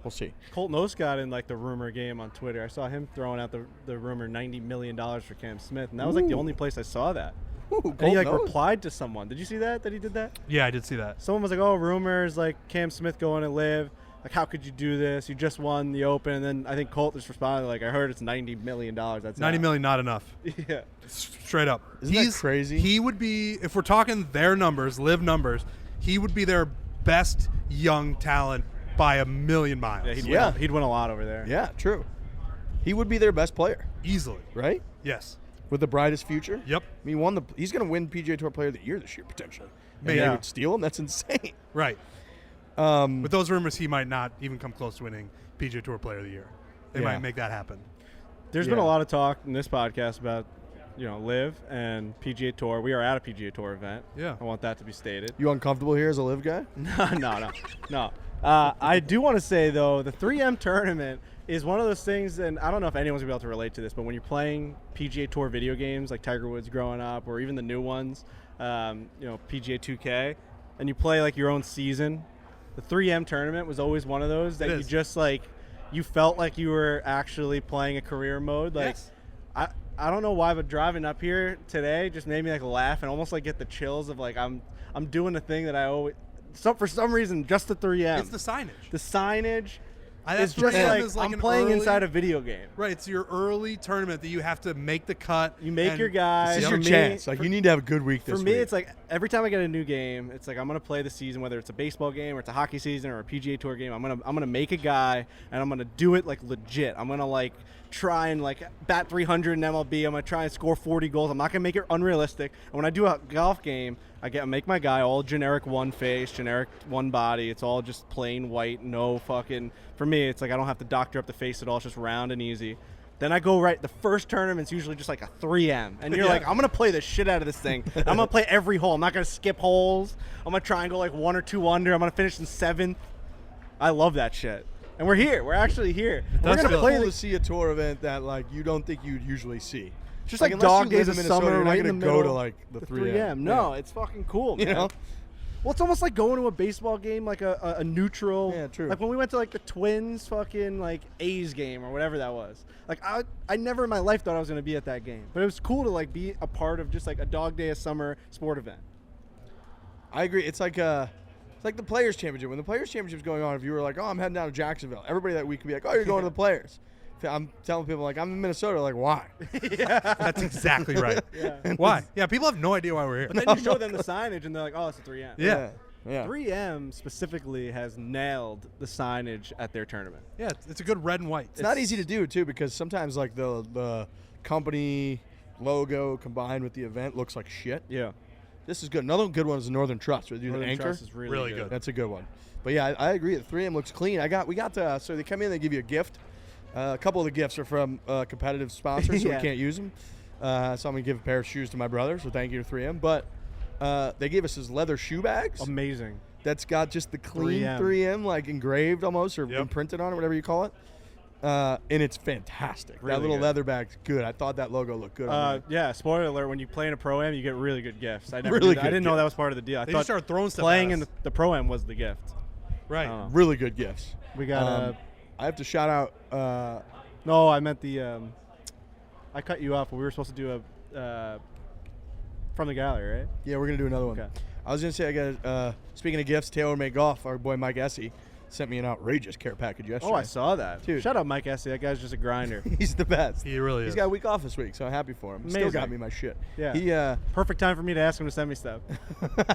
We'll see. Colt Knost got in the rumor game on Twitter. I saw him throwing out the rumor $90 million for Cam Smith, and that was the only place I saw that. Ooh, and he replied to someone. Did you see that he did that? Yeah, I did see that. Someone was like, "Oh, rumors Cam Smith going to LIV. How could you do this? You just won the Open." And then I think Colt just responded "I heard it's $90 million. That's $90 million, not enough." Yeah, straight up. Isn't that crazy? He would be, if we're talking their numbers, LIV numbers, he would be their best young talent by a million miles. Yeah, he'd win a lot over there. Yeah, true. He would be their best player easily. Right? Yes. With the brightest future. Yep. I mean, he's going to win PGA Tour Player of the Year this year potentially. Maybe. They would steal him. That's insane. Right. With those rumors, he might not even come close to winning PGA Tour Player of the Year. They might make that happen. There's been a lot of talk in this podcast about, LIV and PGA Tour. We are at a PGA Tour event. Yeah. I want that to be stated. You uncomfortable here as a LIV guy? No. I do want to say, though, the 3M tournament is one of those things, and I don't know if anyone's going to be able to relate to this, but when you're playing PGA Tour video games like Tiger Woods growing up, or even the new ones, PGA 2K, and you play your own season, the 3M tournament was always one of those that you just you felt like you were actually playing a career mode. Yes. I don't know why, but driving up here today just made me laugh and almost get the chills of I'm doing the thing that I always. So for some reason, just the 3M. It's the signage. The signage. It's just I'm playing inside a video game. Right, it's your early tournament that you have to make the cut. You make your guys. This is your chance. You need to have a good week this week. For me, it's every time I get a new game, it's I'm gonna play the season, whether it's a baseball game or it's a hockey season or a PGA Tour game. I'm gonna make a guy and I'm gonna do it legit. I'm gonna try and bat 300 in MLB. I'm gonna try and score 40 goals. I'm not gonna make it unrealistic. And when I do a golf game, I make my guy all generic one face, generic one body. It's all just plain white, no fucking. For me, it's I don't have to doctor up the face at all. It's just round and easy. Then I go right. The first tournament's usually just a 3M, and you're I'm gonna play the shit out of this thing. I'm gonna play every hole. I'm not gonna skip holes. I'm gonna try and go 1 or 2 under. I'm gonna finish in 7th. I love that shit. And we're here. We're actually here. We're gonna play to see a tour event that you don't think you'd usually see. Just dog days of summer, right in the middle. Go to the 3M. No, it's fucking cool, man. Well, it's almost like going to a baseball game, a neutral. Yeah, true. When we went to the Twins fucking A's game or whatever that was. I never in my life thought I was gonna be at that game, but it was cool to be a part of just a dog day of summer sport event. I agree. It's like the Players Championship. When the Players Championship's going on, if you were I'm heading down to Jacksonville, everybody that week could be oh, you're going to the Players. I'm telling people I'm in Minnesota. Why? Yeah, that's exactly right. Yeah. Why? Yeah, people have no idea why we're here. But then you show them the signage, and they're oh, it's a 3M. Yeah. 3M specifically has nailed the signage at their tournament. Yeah, it's a good red and white. It's not easy to do too because sometimes the company logo combined with the event looks like shit. Yeah. This is good. Another good one is the Northern Trust. The anchor. Trust is really good. That's a good one. But yeah, I agree. The 3M looks clean. We got so they come in, they give you a gift. A couple of the gifts are from competitive sponsors, so Yeah. we can't use them. So I'm going to give a pair of shoes to my brother, so thank you to 3M. But they gave us his leather shoe bags. Amazing. That's got just the clean 3M. 3M like engraved almost or Yep. imprinted on it, whatever you call it. And it's fantastic. Really that little good. leather bag's good. I thought that logo looked good. on there. Yeah, spoiler alert, when you play in a Pro-Am, you get really good gifts. I never Really knew that. I good didn't know gifts. that was part of the deal. I They thought just start throwing stuff playing at in us. the Pro-Am was the gift. Right. I don't know. Really good gifts. We got I have to shout out. no, I meant the I cut you off. We were supposed to do a from the gallery, right? Yeah, we're gonna do another one. Okay. I was gonna say I got. Speaking of gifts, Taylor Made Golf. Our boy Mike Essie sent me an outrageous care package yesterday. Oh, I saw that. Dude. Shout out Mike Essie. That guy's just a grinder. He's the best. He really He's is. got a week off this week, so I'm happy for him. Still Amazing. got me my shit. Yeah. He. Perfect time for me to ask him to send me stuff.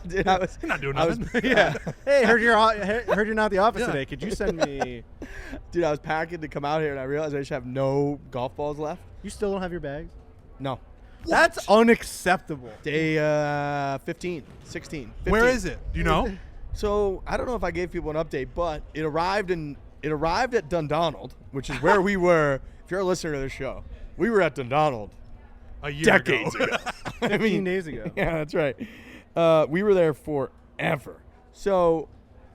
Dude, I was. You're not doing I was- nothing. Yeah. Hey, heard you're not at the office Yeah. today. Could you send me? Dude, I was packing to come out here, and I realized I just have no golf balls left. You still don't have your bags? No. That's unacceptable. Day 15, 16. 15. Where is it? Do you know? So I don't know if I gave people an update, but it arrived at Dundonald, which is where we were. If you're a listener to this show, we were at Dundonald A year decades ago. ago. I 15 days ago. Yeah, that's right. We were there forever. So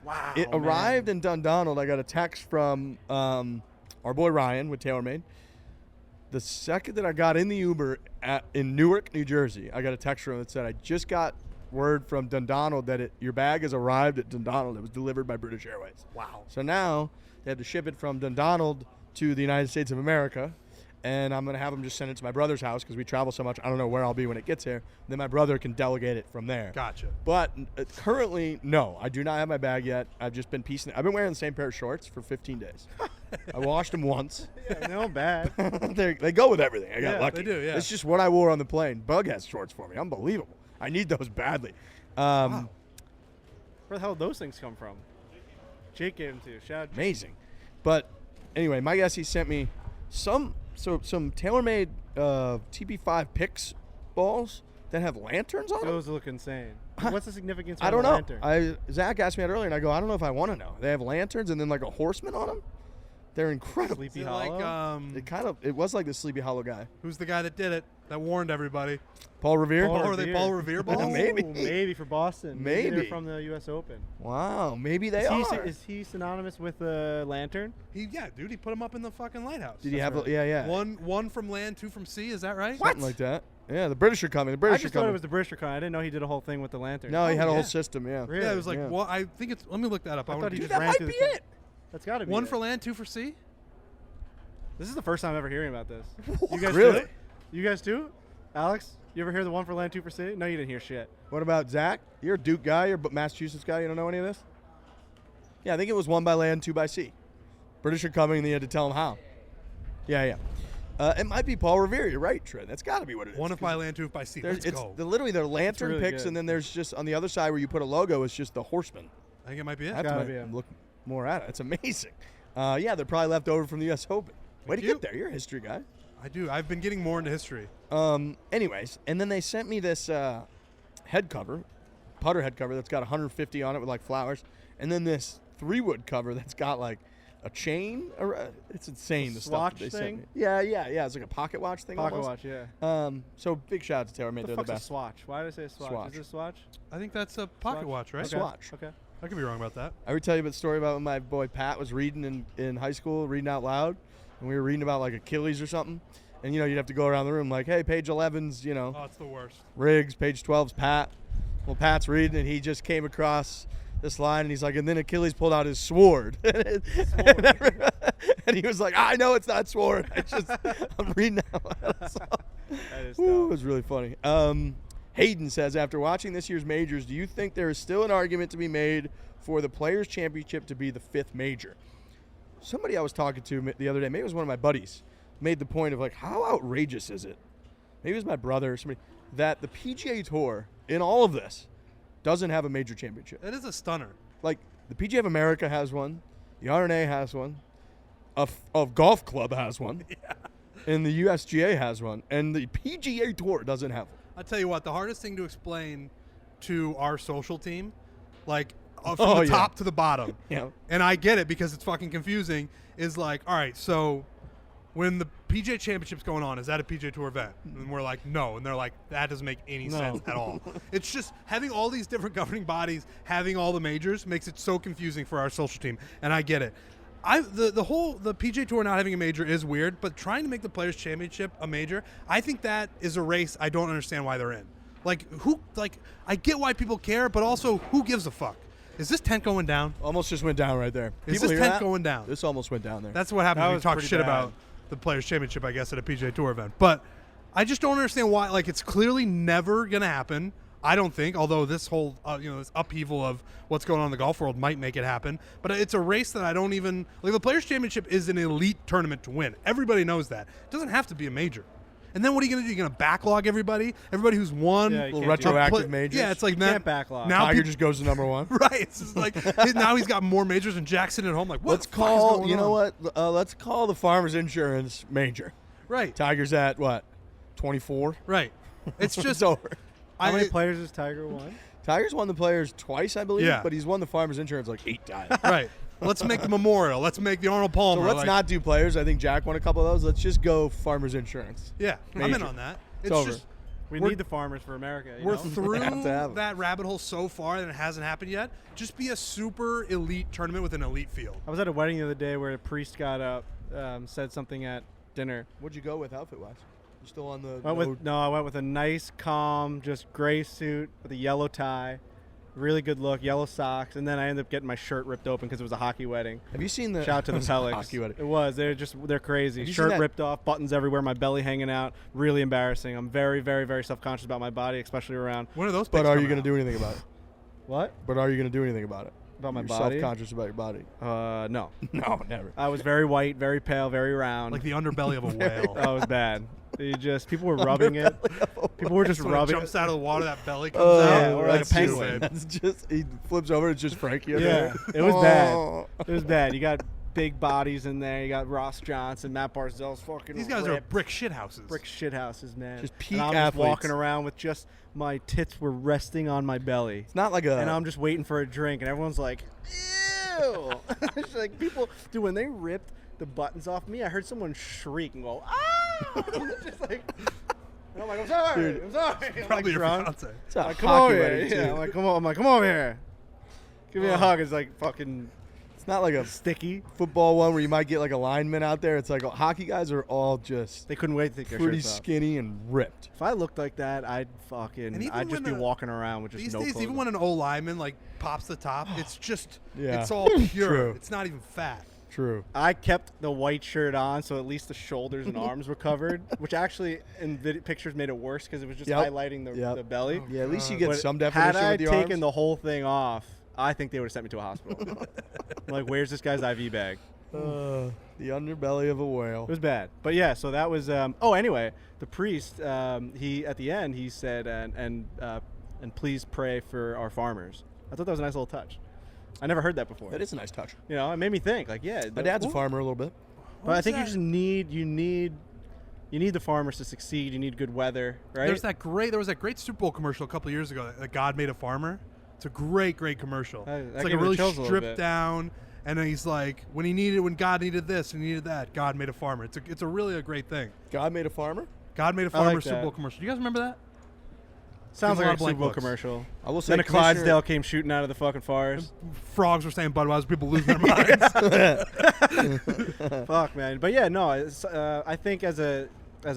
Wow. it arrived in Dundonald. I got a text from our boy Ryan with TaylorMade. The second that I got in the Uber in Newark, New Jersey, I got a text from him that said, I just got word from Dundonald that your bag has arrived at Dundonald. It was delivered by British Airways. Wow. So now they had to ship it from Dundonald to the United States of America, and I'm going to have them just send it to my brother's house because we travel so much. I don't know where I'll be when it gets here. Then my brother can delegate it from there. Gotcha. But currently, no, I do not have my bag yet. I've just been piecing it. I've been wearing the same pair of shorts for 15 days. I washed them once. Yeah, no bad. They go with everything. I got Yeah, lucky. they do, yeah. It's just what I wore on the plane. Bug has shorts for me. Unbelievable. I need those badly. Where the hell did those things come from? Jake gave them to you. Shout out. Amazing. But anyway, my guess he sent me some TaylorMade TP5 Pix balls that have lanterns on them. Those look insane. What's the significance? I of don't the know. lantern? Zach asked me that earlier, and I go, I don't know if I want to know. They have lanterns and then like a horseman on them. They're incredible. Sleepy Is it Hollow. like It was like the Sleepy Hollow guy, who's the guy that did it? That warned everybody. Paul Revere. Paul Oh, are they Revere. Paul Revere balls? Maybe. Maybe for Boston. Maybe. they're from the U.S. Open. Wow, maybe they Is are. he synonymous with the lantern? Yeah, dude, he put him up in the fucking lighthouse. Did he have? right. Yeah. One from land, two from sea. Is that right? Something like that. Yeah, the British are coming. The I British are just thought coming. it was the British Recon. I didn't know he did a whole thing with the lantern. No, he Oh, had a whole yeah. system. Yeah. Really? Yeah, it was like, Yeah. well, I think it's. Let me look that up. I wanna thought he do just That ran might through be the it. That's got to be one it. for land, two for sea. This is the first time I'm ever hearing about this. You guys Really? too? You guys too? Alex, you ever hear the one for land, two for sea? No, you didn't hear shit. What about Zach? You're a Duke guy. You're a Massachusetts guy. You don't know any of this? Yeah, I think it was one by land, two by sea. British are coming, and they had to tell them how. Yeah. It might be Paul Revere. You're right, Trent. That's got to be what it is. One if by land, two if by sea. There's, Let's it's go. literally they're lantern really picks, good. and then there's just on the other side where you put a logo, it's just the horseman. I think it might be it. I have gotta to be it. look more at it. It's amazing. Yeah, they're probably left over from the U.S. Open. Way to you. get there. You're a history guy. I do. I've been getting more into history. Anyways, and then they sent me this head cover, putter head cover that's got 150 on it with like flowers, and then this 3-wood cover that's got like a chain. It's insane. The stuff that swatch they sent thing? me. Yeah. It's like a pocket watch thing. Pocket almost. watch, yeah. So big shout out to TaylorMade. What They're the the fuck's a best. swatch? Why did I say a swatch? Swatch. Is it a swatch? I think that's a pocket watch, right? Okay. Swatch. Okay. I could be wrong about that. I ever tell you about the story about when my boy Pat was reading in high school, reading out loud, and we were reading about like Achilles or something, and you'd have to go around the room like, hey, page 11's Oh, it's the worst. Riggs, page 12's Pat. Well, Pat's reading, and he just came across this line, and he's like, and then Achilles pulled out his sword. And he was like, I know it's not sword. I'm reading out loud. So, That is ooh, it dope. was really funny. Hayden says, after watching this year's majors, do you think there is still an argument to be made for the Players' Championship to be the 5th major? Somebody I was talking to the other day, maybe it was one of my buddies, made the point of like, how outrageous is it? Maybe it was my brother or somebody, that the PGA Tour, in all of this, doesn't have a major championship. That is a stunner. Like, the PGA of America has one, the R&A has one, a golf club has one, and the USGA has one, and the PGA Tour doesn't have one. I'll tell you what, the hardest thing to explain to our social team, like from Oh, the yeah. top to the bottom, Yeah. and I get it because it's fucking confusing, is like, all right, so when the PGA Championship's going on, is that a PGA Tour event? And we're like, no. And they're like, that doesn't make any sense at all. It's just having all these different governing bodies, having all the majors makes it so confusing for our social team. And I get it. The PGA Tour not having a major is weird, but trying to make the Players Championship a major, I think that is a race I don't understand why they're in. I get why people care, but also who gives a fuck? Is this tent going down? Almost just went down right there. Is this tent going down? This almost went down there. That's what happens when you talk shit about the Players Championship, I guess, at a PGA Tour event. But I just don't understand why. Like, it's clearly never going to happen, I don't think, although this whole this upheaval of what's going on in the golf world might make it happen. But it's a race that I don't even – like, the Players Championship is an elite tournament to win. Everybody knows that. It doesn't have to be a major. And then what are you going to do? You're going to backlog everybody? Everybody who's won? Yeah, little retroactive majors? Yeah, it's like you that. Can't backlog. Now Tiger just goes to number one. Right. It's just like now he's got more majors than Jackson at home. Like, what Let's the fuck is call, going you know on? what? Let's call the Farmers Insurance major. Right. Tiger's at, what, 24? Right. It's just It's over. How many players has Tiger won? Tiger's won the Players twice, I believe, Yeah. but he's won the Farmers Insurance like 8 times. Right. Let's make the Memorial. Let's make the Arnold So Palmer. let's not do Players. I think Jack won a couple of those. Let's just go Farmers Insurance. Yeah, I'm in Major. on that. It's over. Just We We're- need the farmers for America. You we're know? through Have to have 'em. that rabbit hole so far that it hasn't happened yet. Just be a super elite tournament with an elite field. I was at a wedding the other day where a priest got up, said something at dinner. What'd you go with outfit-wise? You still on the I went with a nice, calm, just gray suit with a yellow tie, really good look, yellow socks, and then I ended up getting my shirt ripped open because it was a hockey wedding. Have you seen the Shout out to the Pelics. hockey wedding? It was. They're crazy. Have you Shirt seen that- ripped off, buttons everywhere, my belly hanging out. Really embarrassing. I'm very, very, very self-conscious about my body, especially around. When are those? But pics are you coming going out? to do anything about it? What? But are you going to do anything about it? About my You're body? self-conscious about your body. No. No, never. I was very white, very pale, very round. Like the underbelly of a whale. Oh, it was bad. People were rubbing it. People were just When it rubbing jumps out of the water, that belly comes Oh, out. yeah, or like a that's penguin. stupid. It's just he flips over. It's just Frankie. Over Yeah, there. it was bad. Oh. It was bad. You got big bodies in there. You got Ross Johnson, Matt Barzell's fucking These guys are ripped. brick shit houses. brick shit houses, man. Just and peak I'm athletes. just walking around with just my tits were resting on my belly. It's not like a. And I'm just waiting for a drink, and everyone's like, ew. It's like people, dude, when they ripped the buttons off me, I heard someone shriek and go, ah! It's just like, and I'm like, I'm sorry, Dude. I'm sorry. I'm Probably like your drunk. fiance. it's a Like, come hockey over here. wedding, too. Yeah, I'm like, come over here. Give me a hug. It's like fucking It's not like a sticky. football one where you might get like a lineman out there. It's like hockey guys are all just They couldn't wait to take their pretty shirts off. skinny and ripped. If I looked like that, I'd And even I'd just be when walking around with just These no days, clothes even on. when an O lineman like pops the top, it's just Yeah. it's all pure. True. It's not even fat. True. I kept the white shirt on, so at least the shoulders and arms were covered, which actually in pictures made it worse because it was just Yep. highlighting the, Yep. the belly. Yeah, at least you get But some had definition I with your taken arms. the whole thing off, I think they would have sent me to a hospital. I'm like, where's this guy's IV bag? The underbelly of a whale. It was bad. But yeah, so that was. Anyway, the priest, he at the end he said, and please pray for our farmers. I thought that was a nice little touch. I never heard that before. That is a nice touch. You know, it made me think. Like, yeah, My dad's a farmer a little bit. But I think that? you just need the farmers to succeed. You need good weather, right? There was that great Super Bowl commercial a couple years ago that God Made a Farmer. It's a great commercial. That It's like gave a me really chills a little stripped bit. down, and then he's like, when God needed this and needed that, God made a farmer. It's a really a great thing. God made a farmer. God Made a I Farmer like Super that. Bowl commercial. Do you guys remember that? Sounds There's a like lot a of Super Bowl blank books. commercial. I will say Then a Commissioner- Clydesdale came shooting out of the fucking forest. Frogs were saying Budweiser. People losing their minds. Fuck, man. But yeah, no. I think as a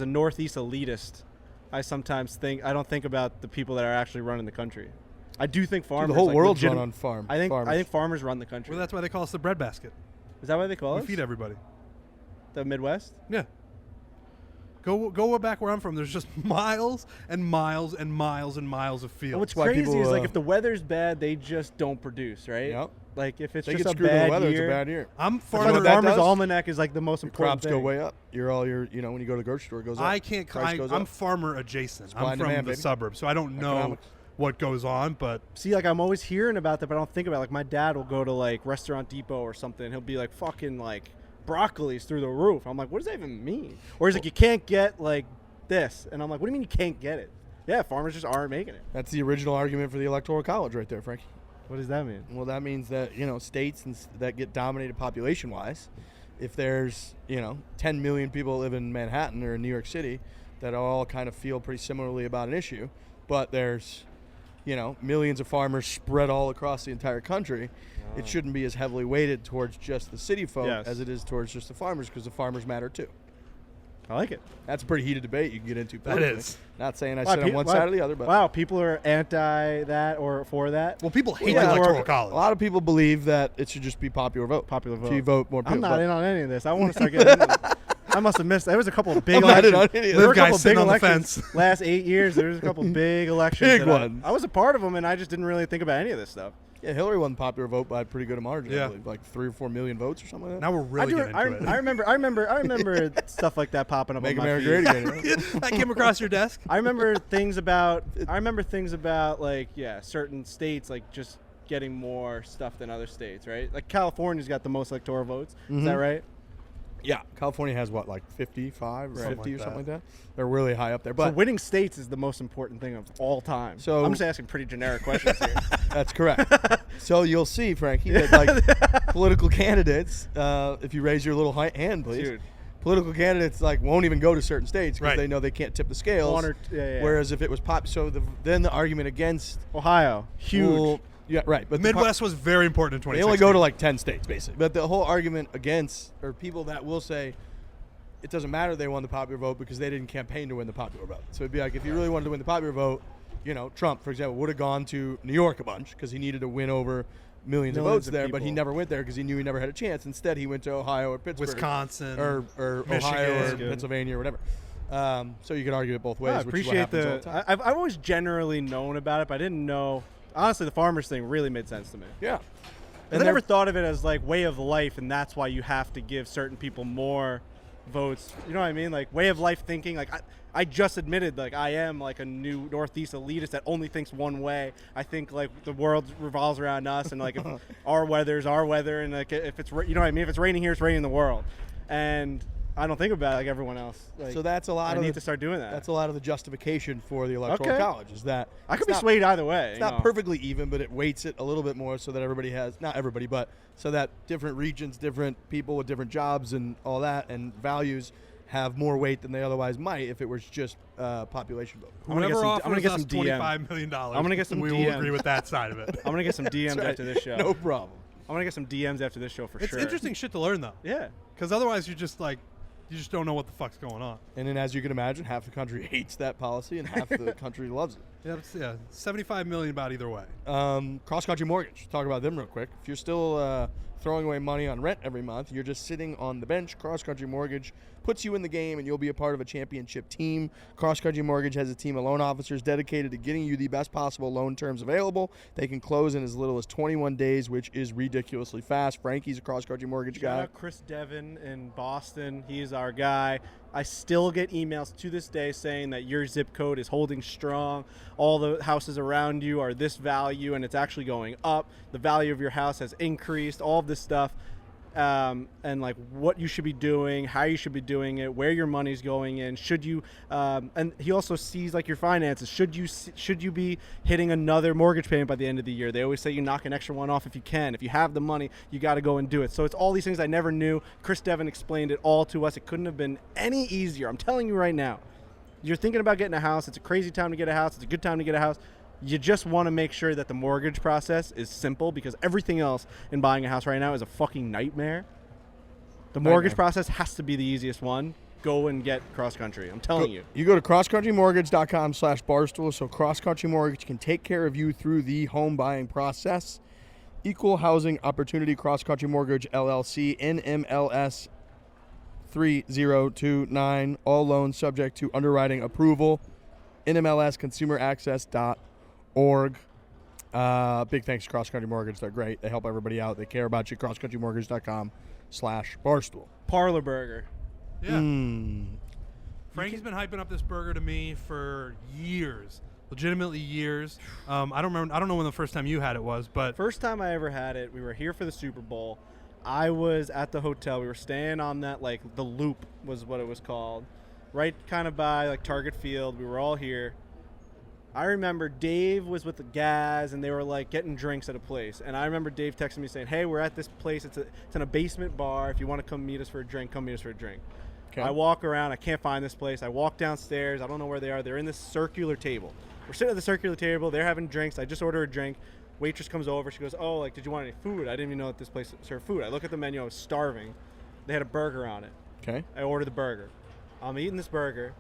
Northeast elitist, I sometimes think I don't think about the people that are actually running the country. I do think Dude, farmers. the whole like, world's run legit- on farm. I think farmers. farmers run the country. Well, that's why they call us the breadbasket. Is that why they call We us? feed everybody. The Midwest? Yeah. Go back where I'm from. There's just miles and miles and miles and miles of And fields. what's why crazy people, is like if the weather's bad, they just don't produce, right? Yep. Like if it's They just get a screwed with the bad weather. year. It's a bad year. I'm That's why know the what that Farmer's does? Almanac is like the most Your important crops go thing. way up. When you go to the grocery store, it goes up. I can't. Price goes I'm up. farmer adjacent. Supply I'm and from demand, the baby. suburbs, so I don't know Economics. what goes on. But See, like I'm always hearing about that, but I don't think about it. Like my dad will go to like Restaurant Depot or something, and he'll be like fucking like broccoli's through the roof. I'm like, what does that even mean? Or he's like, you can't get like this, and I'm like, what do you mean you can't get it? Yeah, farmers just aren't making it. That's the original argument for the Electoral College right there, Frankie. What does that mean? Well, that means that states that get dominated population-wise, if there's 10 million people that live in Manhattan or in New York City that all kind of feel pretty similarly about an issue, but there's millions of farmers spread all across the entire country, it shouldn't be as heavily weighted towards just the city folk as it is towards just the farmers, because the farmers matter too. I like it. That's a pretty heated debate you can get into politically. That is. Not saying I sit on one side or the other, but wow, people are anti that or for that. Well, people hate Yeah. the Electoral College. a lot of people believe that it should just be popular vote. Popular vote. If you vote more people. I'm not in on any of this. I want to start getting into this. I must have missed. There was a couple of big I'm not in elections. on any of There were a Live guys couple sitting big on the elections fence. last 8 years. There was a couple big elections. Big that ones. I was a part of them, and I just didn't really think about any of this stuff. Yeah, Hillary won the popular vote by a pretty good margin. Yeah. I believe, like 3 or 4 million votes or something like that. Now we're really getting into it. I remember stuff like that popping up Make on my America feed. great again. That came across your desk. I remember things about like certain states like just getting more stuff than other states, right? Like California's got the most electoral votes. Is that right? Yeah, California has what, like 55 or Something 50 like or that. something like that. They're really high up there. So But winning states is the most important thing of all time. So- I'm just asking pretty generic questions here. that's correct. So you'll see, Frankie, that like political candidates, if you raise your little hand, please. Dude. Political candidates like won't even go to certain states because Right. they know they can't tip the scales. Yeah. Whereas if it was then the argument against Ohio, huge. well, yeah, right. But the Midwest was very important in 2016. they only go to like 10 states basically. But the whole argument against, or people that will say it doesn't matter they won the popular vote because they didn't campaign to win the popular vote. So it'd be like if you really wanted to win the popular vote, Trump, for example, would have gone to New York a bunch because he needed to win over millions of votes of there, but he people. never went there because he knew he never had a chance. Instead, he went to Ohio or Pittsburgh, Wisconsin, or Ohio or Michigan. Pennsylvania or whatever. So you could argue it both ways. I which is what appreciate happens all the time. I've always generally known about it, but I didn't know. Honestly, the farmers thing really made sense to me. Yeah. I never thought of it as like way of life, and that's why you have to give certain people more votes. You know what I mean? Like way of life thinking. Like I just admitted like I am like a new Northeast elitist that only thinks one way. I think like the world revolves around us, and like if our weather's our weather, and like if it's you know what I mean? If it's raining here, it's raining in the world, and I don't think about it like everyone else. Like, So that's a lot I of need to start doing that. That's a lot of the justification for the Electoral Okay. College is that I could it's be not- swayed either way. It's not perfectly even, but it weights it a little bit more so that everybody has, not everybody, but so that different regions, different people with different jobs and all that and values have more weight than they otherwise might if it was just population vote. I'm gonna get Whoever some- I'm gonna offers get us some DM. $25 million, I'm gonna get some we will DMs. agree with that side of it. I'm gonna get some DMs That's right. after this show. No problem. I'm gonna get some DMs after this show for It's sure. interesting shit to learn, though. Yeah. Because otherwise you just don't know what the fuck's going on. And then, as you can imagine, half the country hates that policy and half the country loves it. Yeah, 75 million about either way. CrossCountry Mortgage. Talk about them real quick. If you're still throwing away money on rent every month, you're just sitting on the bench. CrossCountry Mortgage puts you in the game, and you'll be a part of a championship team. CrossCountry Mortgage has a team of loan officers dedicated to getting you the best possible loan terms available. They can close in as little as 21 days, which is ridiculously fast. Frankie's a CrossCountry Mortgage Shout guy. out Chris Devon in Boston. He's our guy. I still get emails to this day saying that your zip code is holding strong. All the houses around you are this value, and it's actually going up. The value of your house has increased. All of this stuff. And like what you should be doing, how you should be doing it, where your money's going in. Should you? And he also sees like your finances. Should you be hitting another mortgage payment by the end of the year? They always say you knock an extra one off if you can. If you have the money, you got to go and do it. So it's all these things I never knew. Chris Devon explained it all to us. It couldn't have been any easier. I'm telling you right now. You're thinking about getting a house. It's a crazy time to get a house. It's a good time to get a house. You just want to make sure that the mortgage process is simple because everything else in buying a house right now is a fucking nightmare. The mortgage process has to be the easiest one. Go and get CrossCountry. I'm telling you. You go to crosscountrymortgage.com/barstool so CrossCountry Mortgage can take care of you through the home buying process. Equal Housing Opportunity CrossCountry Mortgage LLC, NMLS 3029. All loans subject to underwriting approval. NMLSconsumeraccess.org. Big thanks to CrossCountry Mortgage. They're great. They help everybody out. They care about you. CrossCountryMortgage.com/barstool. Parlor Burger. Yeah. Frankie's been hyping up this burger to me for years, legitimately years. I don't know when the first time you had it was, but First time I ever had it, we were here for the Super Bowl. I was at the hotel. We were staying on that, like, the Loop was what it was called. Right kind of by, like, Target Field. We were all here. I remember Dave was with the guys, and they were like getting drinks at a place. And I remember Dave texting me saying, "Hey, we're at this place. It's in a basement bar. If you want to come meet us for a drink, come meet us for a drink." Okay. I walk around. I can't find this place. I walk downstairs. I don't know where they are. They're in this circular table. We're sitting at the circular table. They're having drinks. I just order a drink. Waitress comes over. She goes, "Oh, like, did you want any food?" I didn't even know that this place served food. I look at the menu. I was starving. They had a burger on it. Okay. I ordered the burger. I'm eating this burger.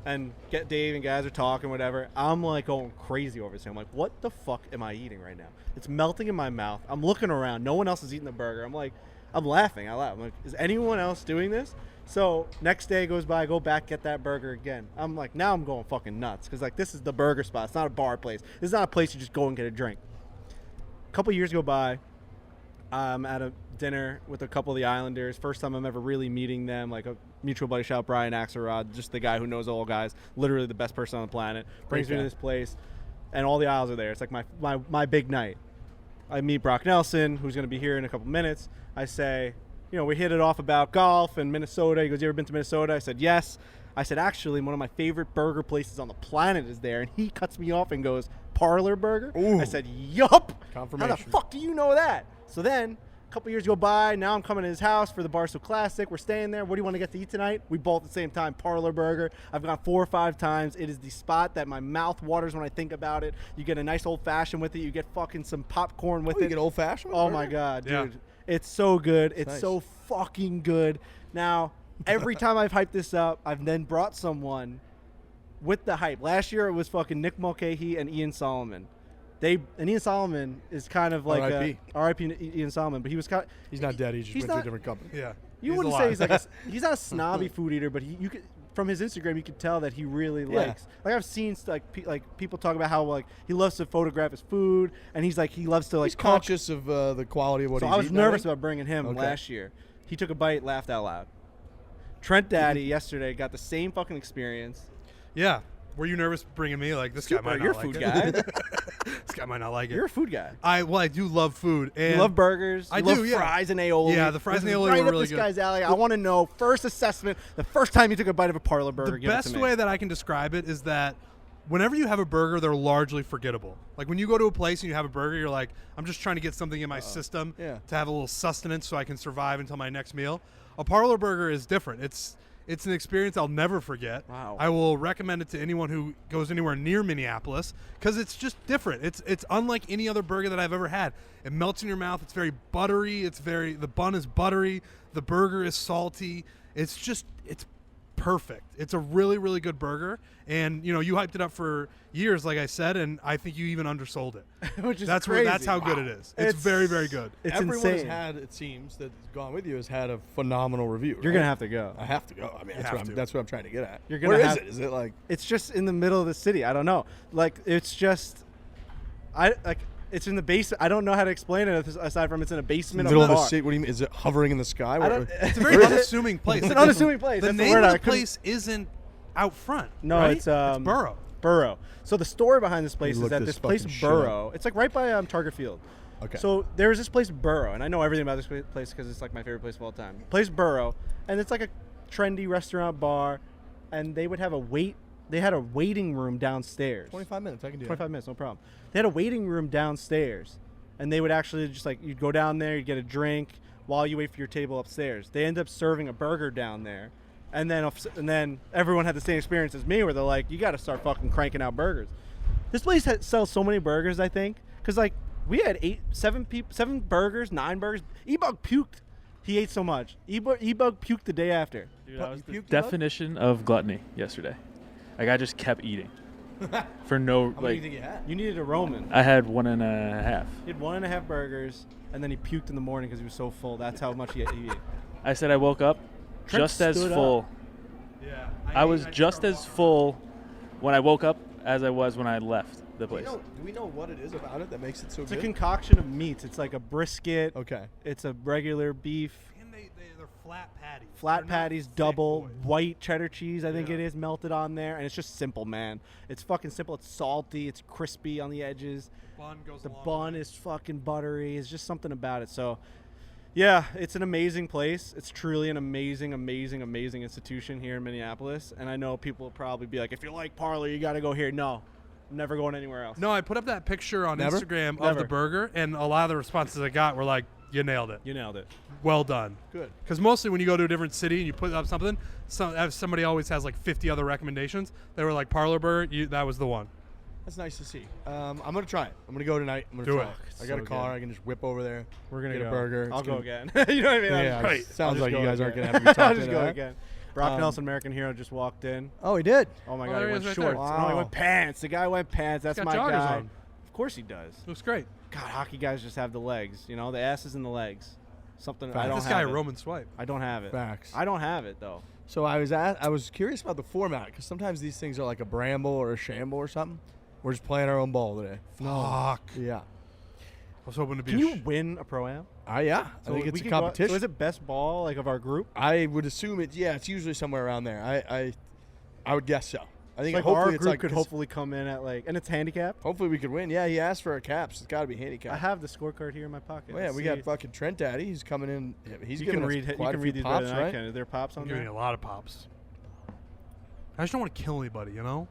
And get Dave and guys are talking, whatever. I'm like going crazy over this. I'm like, what the fuck am I eating right now? It's melting in my mouth. I'm looking around. No one else is eating the burger. I'm like, I'm laughing. I laugh. I'm like, is anyone else doing this? So next day goes by. I go back, get that burger again. I'm like, now I'm going fucking nuts. Because like, this is the burger spot. It's not a bar place. This is not a place you just go and get a drink. A couple years go by. I'm at a dinner with a couple of the Islanders. First time I'm ever really meeting them, like a mutual buddy, shout Brian Axelrod, just the guy who knows all guys, literally the best person on the planet. Brings me to this place, and all the Isles are there. It's like my big night. I meet Brock Nelson, who's going to be here in a couple minutes. I say, we hit it off about golf and Minnesota. He goes, "You ever been to Minnesota?" I said, "Yes." I said, "Actually, one of my favorite burger places on the planet is there." And he cuts me off and goes, "Parlor Burger?" Ooh. I said, "Yup." Confirmation. How the fuck do you know that? So then a couple years go by. Now I'm coming to his house for the Barstool Classic. We're staying there. What do you want to get to eat tonight? We both at the same time. Parlor Burger. I've gone 4 or 5 times. It is the spot that my mouth waters when I think about it. You get a nice old fashioned with it. You get fucking some popcorn with it. You get old fashioned? Oh my God, dude. Yeah. It's so good. It's nice. so fucking good. Now, every time I've hyped this up, I've then brought someone with the hype. Last year it was fucking Nick Mulcahy and Ian Solomon. And Ian Solomon is kind of like R.I.P. Ian Solomon, but he was kind. He's not dead. He just he's went to a not- different company. Yeah. You He's wouldn't alive. say he's like he's not a snobby food eater, but you could from his Instagram you could tell that he really likes. Like I've seen people talk about how like he loves to photograph his food, and he's like he loves to like He's cook. conscious of the quality of what So he's I was eating, nervous think. about bringing him Okay. last year. He took a bite, laughed out loud. Trent Daddy yesterday got the same fucking experience. Yeah. Were you nervous bringing me? Like, this guy might not You're a like food it. guy. This guy might not like it. You're a food guy. I do love food. And You love burgers. I You do, love yeah. fries and aioli. Yeah, the fries This and is aioli right were up really this good. guy's alley. I want to know first assessment. The first time you took a bite of a Parlor burger. The give it best to me. way that I can describe it is that whenever you have a burger, they're largely forgettable. Like when you go to a place and you have a burger, you're like, I'm just trying to get something in my system yeah. to have a little sustenance so I can survive until my next meal. A Parlor burger is different. It's an experience I'll never forget. Wow. I will recommend it to anyone who goes anywhere near Minneapolis because it's just different. It's unlike any other burger that I've ever had. It melts in your mouth. It's very buttery. The bun is buttery. The burger is salty. It's perfect. It's a really, really good burger. And, you hyped it up for years, like I said, and I think you even undersold it. Which is That's crazy. that's how good it is. It's very, very good. It's Everyone insane. has had, it seems, that's gone with you has had a phenomenal review. You're right? gonna have to go. I have to go. I mean, that's what I'm trying to get at. You're gonna Where have- is it? Is it like It's just in the middle of the city. I don't know. Like it's just, it's in the basement. I don't know how to explain it aside from it's in a basement middle of of a the bar. city? What do you mean? Is it hovering in the sky? I don't, It's a very unassuming place. It's an unassuming place. The That's the name word of I the couldn't- place isn't out front. No, right? it's Borough. Burrow. So the story behind this place is look that this this place fucking shit Burrow. It's like right by Target Field. Okay. So there's this place Burrow, and I know everything about this place because it's like my favorite place of all time. Place Burrow, and it's like a trendy restaurant bar, and they would have They had a waiting room downstairs. 25 minutes. I can do 25 minutes, no problem. They had a waiting room downstairs, and they would actually just like you'd go down there, you'd get a drink while you wait for your table upstairs. They end up serving a burger down there, and then everyone had the same experience as me, where they're like, "You got to start fucking cranking out burgers." This place sells so many burgers, I think, because like we had 7 burgers, 9 burgers. E-Bug puked. He ate so much. E-Bug puked the day after. Dude, that was the puked it up? definition of gluttony yesterday. Like I just kept eating for no How many do you like. think you had? You needed a Roman. I had 1.5. He had 1.5 burgers, and then he puked in the morning because he was so full. That's how much he ate. I said I woke up Trent just as stood full. Yeah. I was just as full when I woke up as I was when I left the Do we place. know what it is about it that makes it so It's a good? concoction of meats. It's like a brisket. Okay. It's a regular beef. And they're flat patties. Flat They're not patties, thick double, boys. white cheddar cheese, I think Yeah. it is, melted on there. And it's just simple, man. It's fucking simple. It's salty. It's crispy on the edges. Bun goes The a long bun way. is fucking buttery. It's just something about it. So, yeah, it's an amazing place. It's truly an amazing, amazing, amazing institution here in Minneapolis. And I know people will probably be like, if you like Parlor, you got to go here. No. Never going anywhere else. No, I put up that picture on Never? Instagram of Never. the burger, and a lot of the responses I got were like, "You nailed it. You nailed it. Well done." Good. Because mostly when you go to a different city and you put up something, somebody always has like 50 other recommendations. They were like, Parlor burger, that was the one. That's nice to see. I'm going to try it. I'm going to go tonight. I'm going to Do try it. it. I got a So car. good. I can just whip over there. We're gonna get go. a burger. I'll It's go gonna- again. You know what I mean? Yeah, Right. sounds I'll just like you go guys aren't again. going to have to be I'll talking just go to again. Brock Nelson, American Hero, just walked in. Oh, he did? Oh my Oh, God, there he he went is right shorts. there. No, he Wow. went pants. The guy went pants. That's got my joggers guy. on. Of course he does. Looks great. God, hockey guys just have the legs. You know, the asses and the legs. Something I Facts. don't This have. guy it. Roman swipe. I don't have it. Facts. I don't have it though. So I was curious about the format because sometimes these things are like a bramble or a shamble or something. We're just playing our own ball today. Fuck. Yeah. I was hoping to be. Can you win a pro-am? Yeah. I think we it's a can go- competition. So is it best ball like of our group? I would assume it's it's usually somewhere around there. I would guess so. I think Like hopefully our it's group like could hopefully come in at like, and it's handicapped. hopefully we could win. Yeah, he asked for a caps. It's got to be handicapped. I have the scorecard here in my pocket. Oh, yeah, Let's we see. got fucking Trent Daddy. He's coming in. He's You giving can us read. You quite can a read few these better pops, than I right? can. Are there pops on I'm giving there? you a lot of pops. I just don't want to kill anybody, you know?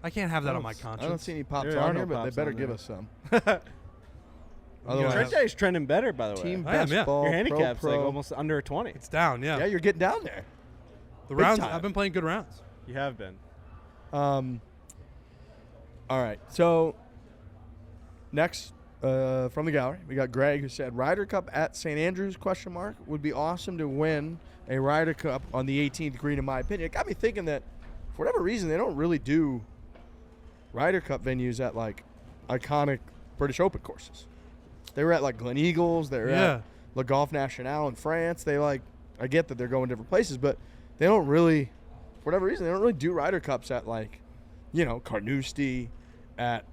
I can't have that on my conscience. I don't see any pops There are on no here, but they pops better on give there. us some. Yeah. Otherwise, Trent Day's trending better, by the way. team I am, best yeah. ball. Your handicap's pro. like almost under a 20. It's down, yeah. Yeah, you're getting down there. The big rounds, time. I've been playing good rounds. You have been. All right. So next from the gallery, we got Greg who said Ryder Cup at St. Andrews ? Would be awesome to win a Ryder Cup on the 18th green, in my opinion. It got me thinking that for whatever reason they don't really do Ryder Cup venues at like iconic British Open courses. They were at like Glen Eagles. They were at Le Golf National in France. They like, I get that they're going different places, but they don't really, for whatever reason, they don't really do Ryder Cups at like, you know, Carnoustie, at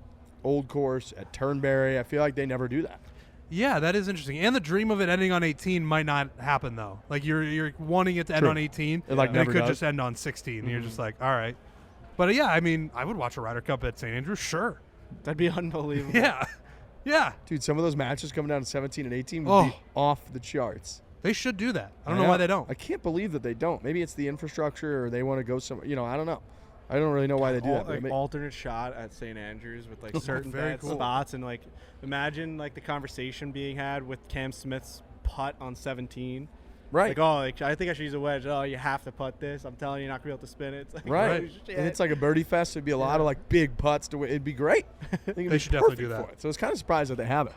Old Course, at Turnberry. I feel like they never do that. Yeah, that is interesting. And the dream of it ending on 18 might not happen, though. Like, you're wanting it to end True. on 18. It, like, and never it could does. just end on 16. And you're just like, all right. But, yeah, I mean, I would watch a Ryder Cup at St. Andrews, sure. That'd be unbelievable. Yeah. Yeah. Dude, some of those matches coming down to 17 and 18 would be off the charts. They should do that. I don't know why they don't. I can't believe that they don't. Maybe it's the infrastructure or they want to go somewhere. You know, I don't know. I don't really know why they do that. But Like alternate shot at St. Andrews with like certain Very bad cool. spots, and like imagine like the conversation being had with Cam Smith's putt on 17. right. Like, oh, like, I think I should use a wedge. Oh, you have to putt this. I'm telling you, you're not gonna be able to spin it. It's like, Right. holy shit. And it's like a birdie fest. It'd be a lot of like big putts to win. It'd be great. I think it'd They be should definitely perfect do that. for it. So it's kind of surprised that they haven't.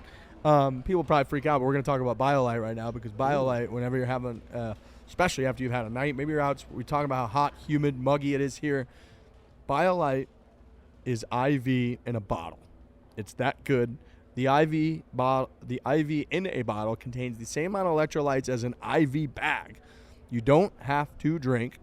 People probably freak out, but we're going to talk about BioLite right now because BioLite, whenever you're having, especially after you've had a night, maybe you're out, we talk about how hot, humid, muggy it is here. BioLite is IV in a bottle. It's that good. The IV in a bottle contains the same amount of electrolytes as an IV bag. You don't have to drink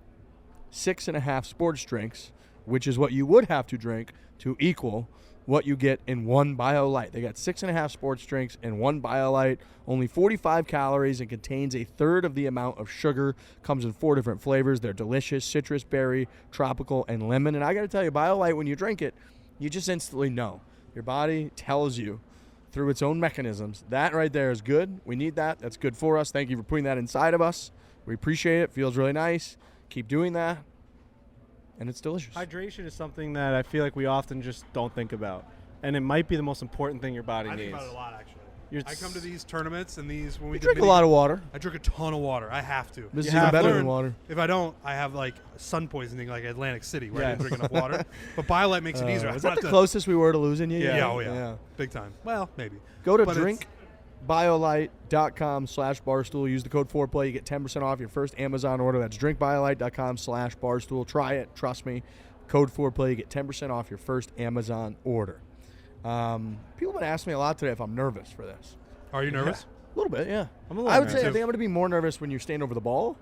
6.5 sports drinks, which is what you would have to drink to equal what you get in one BioLite. They got 6.5 sports drinks and one BioLite, only 45 calories and contains a third of the amount of sugar. Comes in 4 different flavors. They're delicious: citrus, berry, tropical, and lemon. And I got to tell you, BioLite, when you drink it, you just instantly know. Your body tells you through its own mechanisms that right there is good. We need that. That's good for us. Thank you for putting that inside of us. We appreciate it. Feels really nice. Keep doing that. And it's delicious. Hydration is something that I feel like we often just don't think about, and it might be the most important thing your body I needs. think about it a lot, actually. You're I come to these tournaments and these when we You did drink a mini- lot of water. I drink a ton of water. I have to. This is You even have better to. than water. If I don't, I have like sun poisoning, like Atlantic City, where I didn't Yes. drink enough water. But BioLite makes it easier. I Is don't that the have to- closest we were to losing you? Yeah, oh yeah. Big time. Well, maybe. Go to But it's- drinkbiolite.com/barstool. Use the code FOREPLAY. You get 10% off your first Amazon order. That's drinkbiolite.com/barstool. Try it. Trust me. Code FOREPLAY. You get 10% off your first Amazon order. People have been asking me a lot today if I'm nervous for this. Are you nervous? A little bit, yeah. I'm a little I would say I nervous. think I'm going to be more nervous when you're staying over the ball.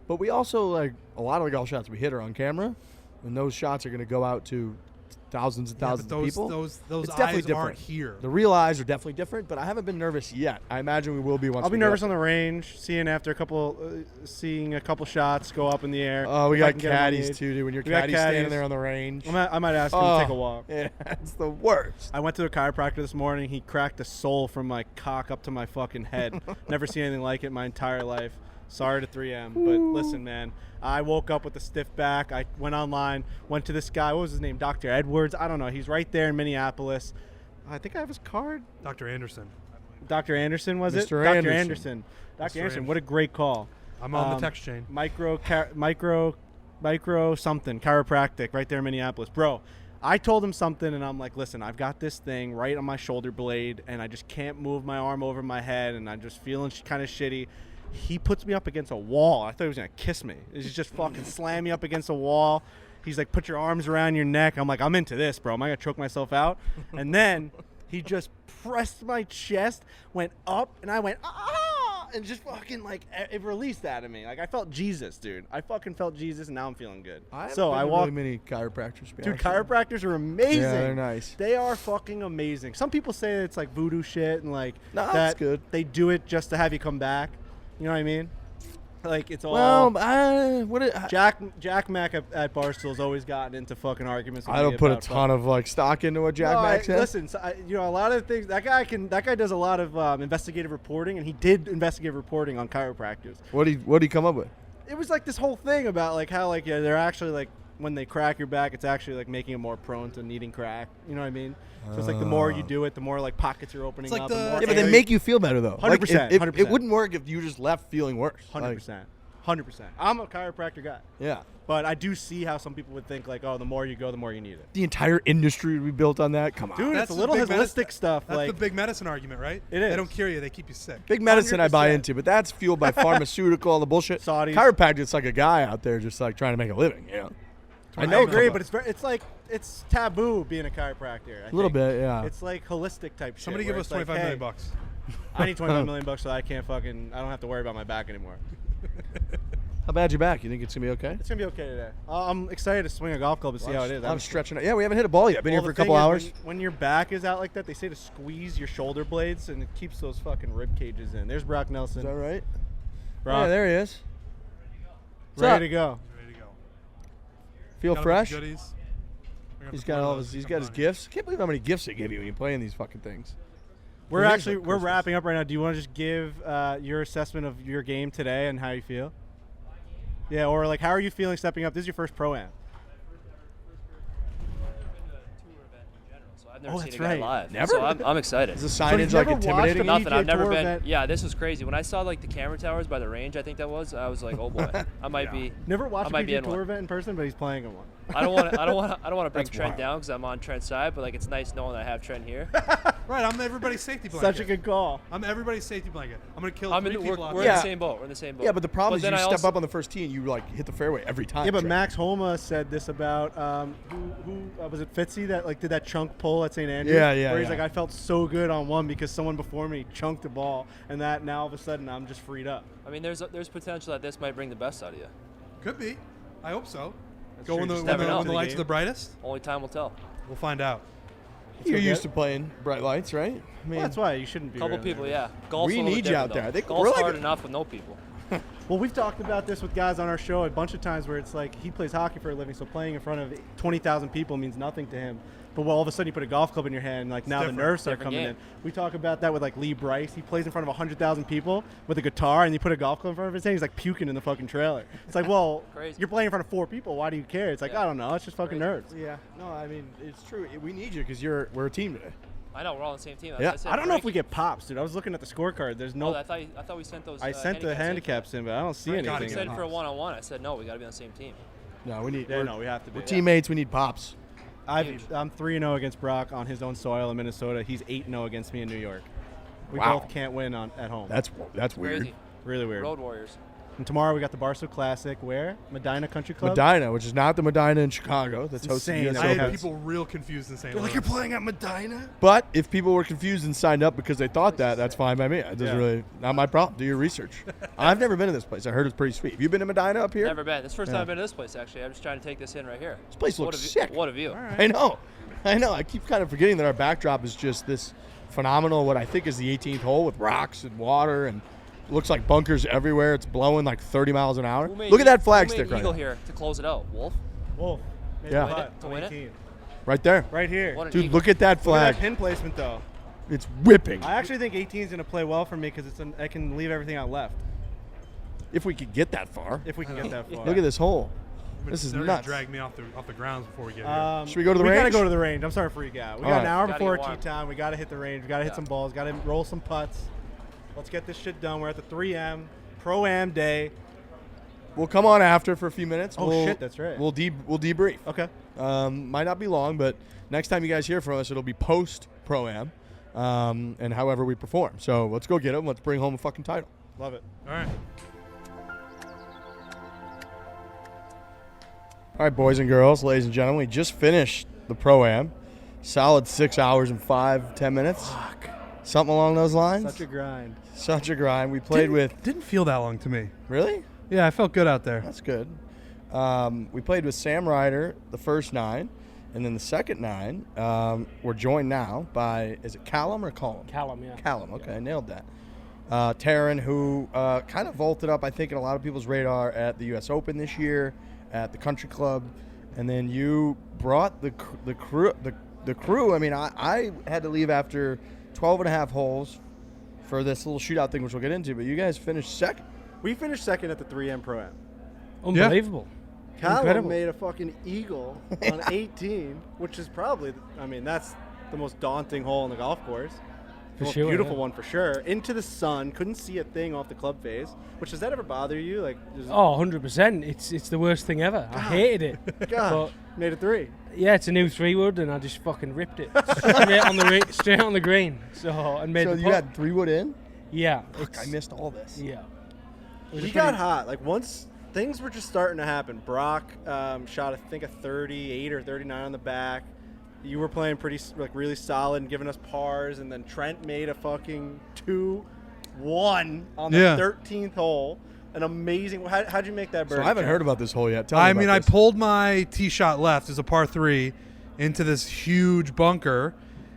But we also, like, a lot of the golf shots we hit are on camera. And those shots are going to go out to thousands and Yeah, thousands but of people. those It's eyes definitely different. aren't here. The real eyes are definitely different, but I haven't been nervous yet. I imagine we will be once I'll be we get nervous up on the range, seeing a couple shots go up in the air. Oh, we If I got can get 'em on the caddies edge. too, dude. When your We got caddy's standing caddies. there on the range. I might ask him to take a walk. Yeah, it's the worst. I went to a chiropractor this morning. He cracked a sole from my cock up to my fucking head. Never seen anything like it in my entire life. Sorry to 3M. But listen, man, I woke up with a stiff back. I went online, went to this guy. What was his name? Dr. Edwards. I don't know. He's right there in Minneapolis. I think I have his card. Dr. Anderson. Dr. Anderson, was it? Mr. Dr. Anderson. Dr. Anderson, what a great call. I'm on the text chain. Micro something, chiropractic, right there in Minneapolis. Bro, I told him something, and I'm like, listen, I've got this thing right on my shoulder blade, and I just can't move my arm over my head, and I'm just feeling kind of shitty. He puts me up against a wall. I thought he was going to kiss me. He's just fucking slam me up against a wall. He's like, put your arms around your neck. I'm like, I'm into this, bro. Am I going to choke myself out? And then he just pressed my chest, went up, and I went, and just fucking, like, it released that of me. Like, I felt Jesus, dude. I fucking felt Jesus, and now I'm feeling good. I walk. really many chiropractors. Dude, chiropractors are amazing. Yeah, they're nice. They are fucking amazing. Some people say it's like voodoo shit and like that's good. They do it just to have you come back. You know what I mean? Like it's all. Well, Jack Mack at Barstool's always gotten into fucking arguments. With I don't put a ton of like stock into what Jack Mack says. Listen, so a lot of things. That guy does a lot of investigative reporting, and he did investigative reporting on chiropractors. What did he come up with? It was like this whole thing about like how like they're actually like when they crack your back, it's actually like making it more prone to needing crack. You know what I mean? So it's like the more you do it, the more like pockets are opening up. Yeah, but they make you feel better though. 100%. It wouldn't work if you just left feeling worse. 100%. 100%. I'm a chiropractor guy. Yeah. But I do see how some people would think like, oh, the more you go, the more you need it. The entire industry would be built on that. Come on, dude. That's it's a little holistic stuff. That's like the big medicine argument, right? It is. They don't cure you; they keep you sick. Big medicine 100%. I buy into, but that's fueled by pharmaceutical, all the bullshit. Saudis. Chiropractor, it's like a guy out there just like trying to make a living. You know. I agree, but it's taboo being a chiropractor. A little bit, yeah. It's like holistic type shit. Somebody give us $25 million bucks. I need $25 million so I don't have to worry about my back anymore. How bad's your back? You think it's gonna be okay? It's gonna be okay today. I'm excited to swing a golf club and see how it is. I'm stretching it. Yeah, we haven't hit a ball yet. Been here for a couple hours. When your back is out like that, they say to squeeze your shoulder blades, and it keeps those fucking rib cages in. There's Brock Nelson. Is that right? Brock, Yeah, there he is. ready to go. Feel fresh? Goodies. He's got his gifts. Can't believe how many gifts they give you when you play in these fucking things. We're wrapping up right now. Do you want to just give your assessment of your game today and how you feel? Yeah, or like how are you feeling stepping up? This is your first pro-am. I've never seen that's a guy right. live. Never? So I'm excited. Is the So signage you've like never watched intimidating? a Nothing. I've PGA never Tour been. event? Yeah, this was crazy. When I saw like the camera towers by the range, I think that was. I was like, oh boy, I might be. Never watched a might be PGA in Tour one. event in person, but he's playing in one. I don't want to bring That's Trent wild. down because I'm on Trent's side, but like it's nice knowing that I have Trent here. Right, I'm everybody's safety blanket. Such a good call. I'm everybody's safety blanket. I'm gonna kill I'm three in, people we're out in there. the same boat. We're in the same boat. Yeah, but the problem is then you I step also- up on the first tee and you like hit the fairway every time. Yeah, but Trent. Max Homa said this about who was it Fitzy that like did that chunk pull at St. Andrews? Yeah, Where he's yeah. like, I felt so good on one because someone before me chunked the ball, and that now all of a sudden I'm just freed up. I mean, there's potential that this might bring the best out of you. Could be. I hope so. That's Go true. when the Just never know. when the to lights game. are the brightest. Only time will tell. We'll find out. You're go used get to playing bright lights, right? I mean, Well, that's why you shouldn't be. A couple around people, there. yeah. Golf's We a little need you different, out there. though. I think Golf's we're like hard a- enough with no people. Well, we've talked about this with guys on our show a bunch of times where it's like he plays hockey for a living, so playing in front of 20,000 people means nothing to him. But all of a sudden you put a golf club in your hand, like now different. the nerves are Different coming game. in. We talk about that with like Lee Bryce. He plays in front of 100,000 people with a guitar, and you put a golf club in front of his hand. He's like puking in the fucking trailer. It's like, well, Crazy. you're playing in front of 4 people. Why do you care? It's like, Yeah. I don't know. It's just fucking Crazy. nerds. Yeah. No, I mean it's true. We need you because we're a team today. I know we're all on the same team. Yeah. said, I don't know if we Frankie- get pops, dude. I was looking at the scorecard. There's no. I thought we sent those. I sent the handicaps in, but I don't see Frank anything. got said it. for a one-on-one. I said no. We got to be on the same team. No, we need. Yeah, we're, no, we have to be. we're teammates. We need pops. Huge. I'm 3-0 against Brock on his own soil in Minnesota. He's 8-0 against me in New York. We Wow. both can't win at home. That's weird. Crazy. really weird. Road Warriors. And tomorrow we got the Barstool Classic. Where? Medina Country Club. Medina, which is not the Medina in Chicago. That's It's hosting insane. US I had Open. people real confused in St. They're Louis. like, you're playing at Medina. But if people were confused and signed up because they thought that, that's fine by me. It doesn't Yeah. really not my problem. Do your research. I've never been to this place. I heard it's pretty sweet. Have you been to Medina up here? Never been. This is the first Yeah. time I've been to this place. Actually, I'm just trying to take this in right here. This place What looks a view- sick. What a view. I know. I keep kind of forgetting that our backdrop is just this phenomenal, what I think is the 18th hole with rocks and water and looks like bunkers everywhere. It's blowing like 30 miles an hour. Who made Look at that who flag made stick right Eagle there. here to close it out. Wolf. Wolf. Yeah. To win it? To win it? 18. Right there. Right here. What an Dude, eagle. look at that Look at flag. that pin placement, though. It's whipping. I actually think 18 is going to play well for me because I can leave everything out left. If we could get that far. If we can get that far. Look at this hole. I mean, This is they're nuts. Gonna drag me off the grounds before we get here. Should we go to the We range? gotta go to the range. I'm starting to freak out. We got All an right. hour Gotta before get tee warm. time. We gotta hit the range. We gotta hit some balls. Gotta roll some putts. Let's get this shit done. We're at the 3M Pro-Am day. We'll come on after for a few minutes. Oh, We'll- shit, that's right. We'll debrief. Okay. Might not be long, but next time you guys hear from us, it'll be post Pro-Am, and however we perform. So let's go get them. Let's bring home a fucking title. Love it. All right. All right, boys and girls, ladies and gentlemen, we just finished the Pro-Am. Solid 6 hours and 5-10 minutes. Fuck. Something along those lines. Such a grind. Such a grind. We played Didn't feel that long to me. Really? Yeah, I felt good out there. That's good. We played with Sam Ryder the first 9, and then the second 9. We're joined now by, is it Callum or Callum? Callum, yeah. Callum, okay, I nailed that. Tarren, who kind of vaulted up, I think, in a lot of people's radar at the U.S. Open this year, at the Country Club, and then you brought the crew. I mean, I had to leave after 12 and a half holes for this little shootout thing, which we'll get into, but you guys finished second. We finished second at the 3M Pro-Am. Unbelievable. Callum Incredible. made a fucking eagle on 18, which is probably, I mean, that's the most daunting hole on the golf course. For The most sure, beautiful yeah. one for sure. Into the sun, couldn't see a thing off the club face. Which, does that ever bother you? Like, Oh, 100%. It's the worst thing ever. I hated it. gosh, made it 3. Yeah, it's a new 3-wood, and I just fucking ripped it straight on the green. So and made So the you putt. had 3 wood in? Yeah, I missed all this. yeah. It was He a got pretty- hot. Like, once things were just starting to happen. Brock shot, I think, a 38 or 39 on the back. You were playing really solid and giving us pars, and then Trent made a fucking 2-1 on the Yeah. 13th hole. An amazing. How'd you make that So birdie? I haven't Trent? heard about this hole yet. Tell me I about mean, I this. pulled my tee shot left as a par 3 into this huge bunker,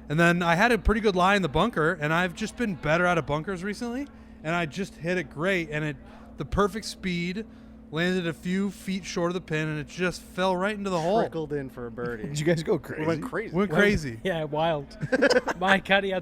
and then I had a pretty good lie in the bunker, and I've just been better out of bunkers recently, and I just hit it great, and the perfect speed, landed a few feet short of the pin, and it just fell right into the hole. Trickled in for a birdie. Did you guys go crazy? We went crazy. Went crazy. Yeah, wild. My caddy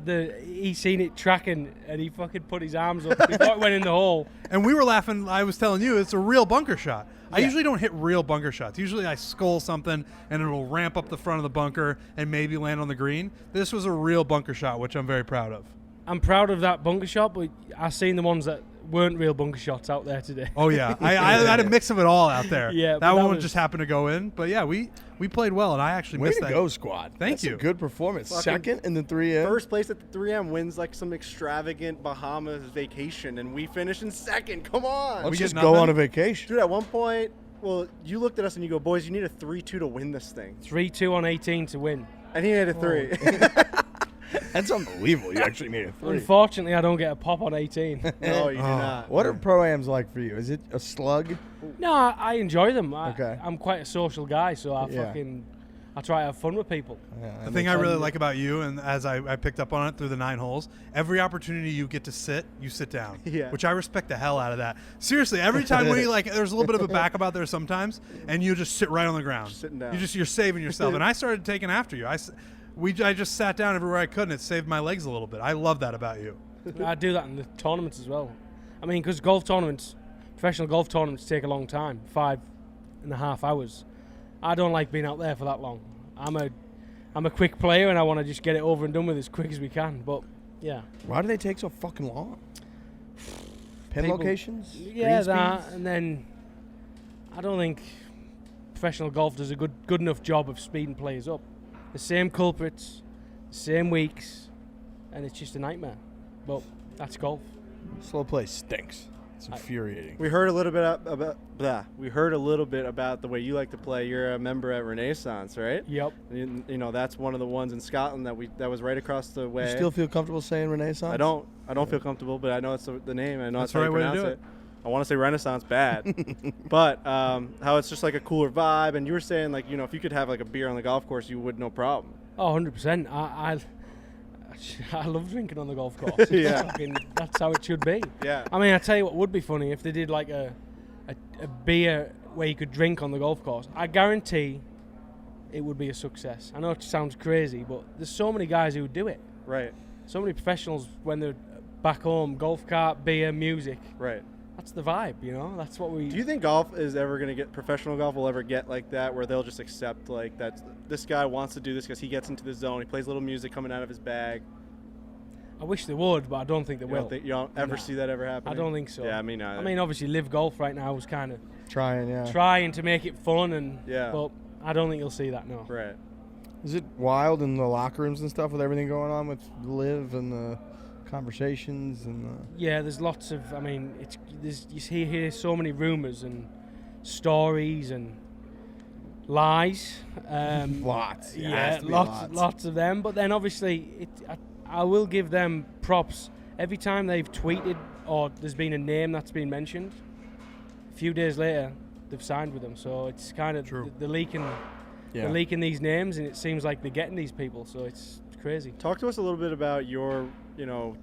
he seen it tracking, and he fucking put his arms up before it went in the hole. And we were laughing. I was telling you, it's a real bunker shot. I usually don't hit real bunker shots. Usually I skull something, and it will ramp up the front of the bunker and maybe land on the green. This was a real bunker shot, which I'm very proud of. I'm proud of that bunker shot, but I've seen the ones that weren't real bunker shots out there today. Oh, yeah. I had a mix of it all out there. Yeah, but that one that was- just happened to go in. But, yeah, we played well, and I actually Way missed to that. go, squad. Thank That's you. A good performance. Fucking Second in the 3M. First place at the 3M wins like some extravagant Bahamas vacation, and we finish in second. Come on. Let's we get just go nothing? on a vacation. Dude, at one point, well, you looked at us and you go, boys, you need a 3-2 to win this thing. 3-2 on 18 to win. And he made a 3. That's unbelievable. You actually made a 3. Unfortunately, I don't get a pop on 18. No, you do not. What are Pro-Ams like for you? Is it a slug? No, I enjoy them. Okay. I'm quite a social guy, so I Yeah. try to have fun with people. The thing I really like about you, and as I picked up on it through the 9 holes, every opportunity you get to sit, you sit down. Yeah. Which I respect the hell out of that. Seriously, every time we there's a little bit of a backup out there sometimes, and you just sit right on the ground. Just sitting down. You're saving yourself. And I started taking after you. I just sat down everywhere I could, and it saved my legs a little bit. I love that about you. I do that in the tournaments as well. I mean, because professional golf tournaments take a long time, 5.5 hours. I don't like being out there for that long. I'm a quick player, and I want to just get it over and done with as quick as we can. But yeah, Why do they take so fucking long? Pin People- locations? yeah, Green that, speeds? and then I don't think professional golf does a good enough job of speeding players up. The same culprits, the same weeks, and it's just a nightmare. But that's golf. Slow play stinks. It's infuriating. We heard a little bit We heard a little bit about the way you like to play. You're a member at Renaissance, right? Yep. You know, that's one of the ones in Scotland that was right across the way. You still feel comfortable saying Renaissance? I don't feel comfortable, but I know it's the name. I know That's that's how the you right way to pronounce do it. it. I want to say Renaissance bad, but how it's just like a cooler vibe. And you were saying, like, you know, if you could have like a beer on the golf course, you would no problem. Oh, 100%. I love drinking on the golf course. It's Yeah. fucking- that's how it should be. Yeah. I mean, I tell you what would be funny if they did like a beer where you could drink on the golf course. I guarantee it would be a success. I know it sounds crazy, but there's so many guys who would do it. Right. So many professionals when they're back home, golf cart, beer, music. Right. that's the vibe, you know. That's what we. Do you think golf is ever going to get, professional golf will ever get like that, where they'll just accept like that this guy wants to do this because he gets into the zone, he plays a little music coming out of his bag? I wish they would, but I don't think they will. You don't ever No. see that ever happen? I don't think so. Yeah, me neither. I mean, obviously, LIV Golf right now is kind of Trying to make it fun, and Yeah. but I don't think you'll see that. No. Right. Is it wild in the locker rooms and stuff with everything going on with LIV and the conversations and the... Yeah, there's lots of. I mean, you hear so many rumors and stories and lies. Lots. Yeah, lots of them. But then obviously, I will give them props. Every time they've tweeted or there's been a name that's been mentioned, a few days later they've signed with them. So it's kind of they're leaking these names, and it seems like they're getting these people. So it's crazy. Talk to us a little bit about your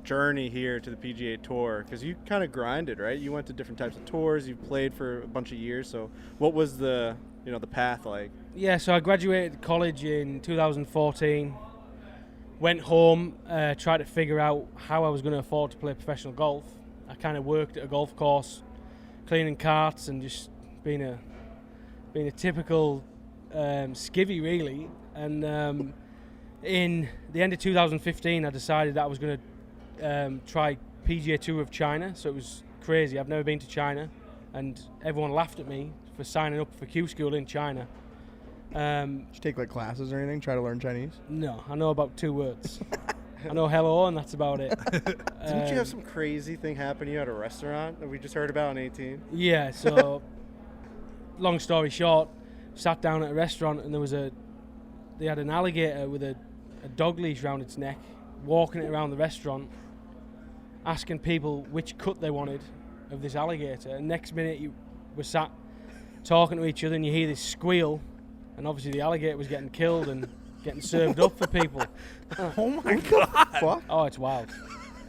journey here to the PGA Tour, because you kind of grinded, right? You went to different types of tours. You played for a bunch of years. So what was the the path like? Yeah, so I graduated college in 2014. Went home, tried to figure out how I was going to afford to play professional golf. I kind of worked at a golf course, cleaning carts and just being a typical skivvy, really. And in the end of 2015, I decided that I was going to try PGA Tour of China. So it was crazy. I've never been to China, and everyone laughed at me for signing up for Q School in China. Did you take like classes or anything? Try to learn Chinese? No, I know about 2 words. I know hello, and that's about it. Didn't you have some crazy thing happen to you at a restaurant that we just heard about on 18? Yeah, so long story short, sat down at a restaurant, and they had an alligator with a dog leash around its neck, walking it around the restaurant, asking people which cut they wanted of this alligator. And next minute, you were sat talking to each other, and you hear this squeal, and obviously the alligator was getting killed and getting served up for people. Oh my God. Fuck? Oh, it's wild.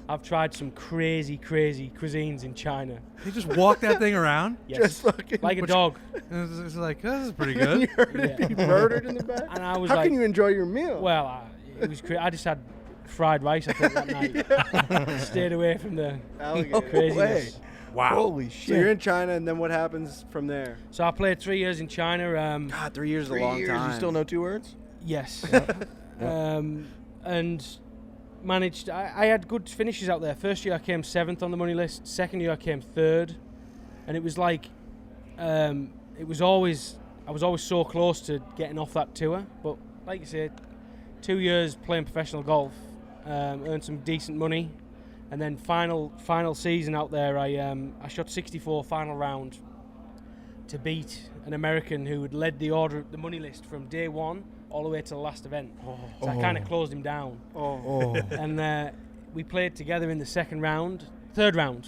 I've tried some crazy cuisines in China. They just walk that thing around? Yes. Just fucking like a dog. It's like, this is pretty good. You heard it be murdered in the back? And I was How like, can you enjoy your meal? well, it was I just had fried rice, I think, that night. Stayed away from the Alligator. craziness. Wow. Holy shit. So you're in China, and then what happens from there? So I played 3 years in China. God, 3 years is a 3 long years, time. you still know 2 words? Yes. And managed. I had good finishes out there. First year I came 7th on the money list. Second year I came 3rd, and it was like, I was always so close to getting off that tour. But like you said, 2 years playing professional golf, earned some decent money, and then final season out there, I shot 64 final round to beat an American who had led the money list from day one all the way to the last event. So I kind of closed him down. And we played together in the third round,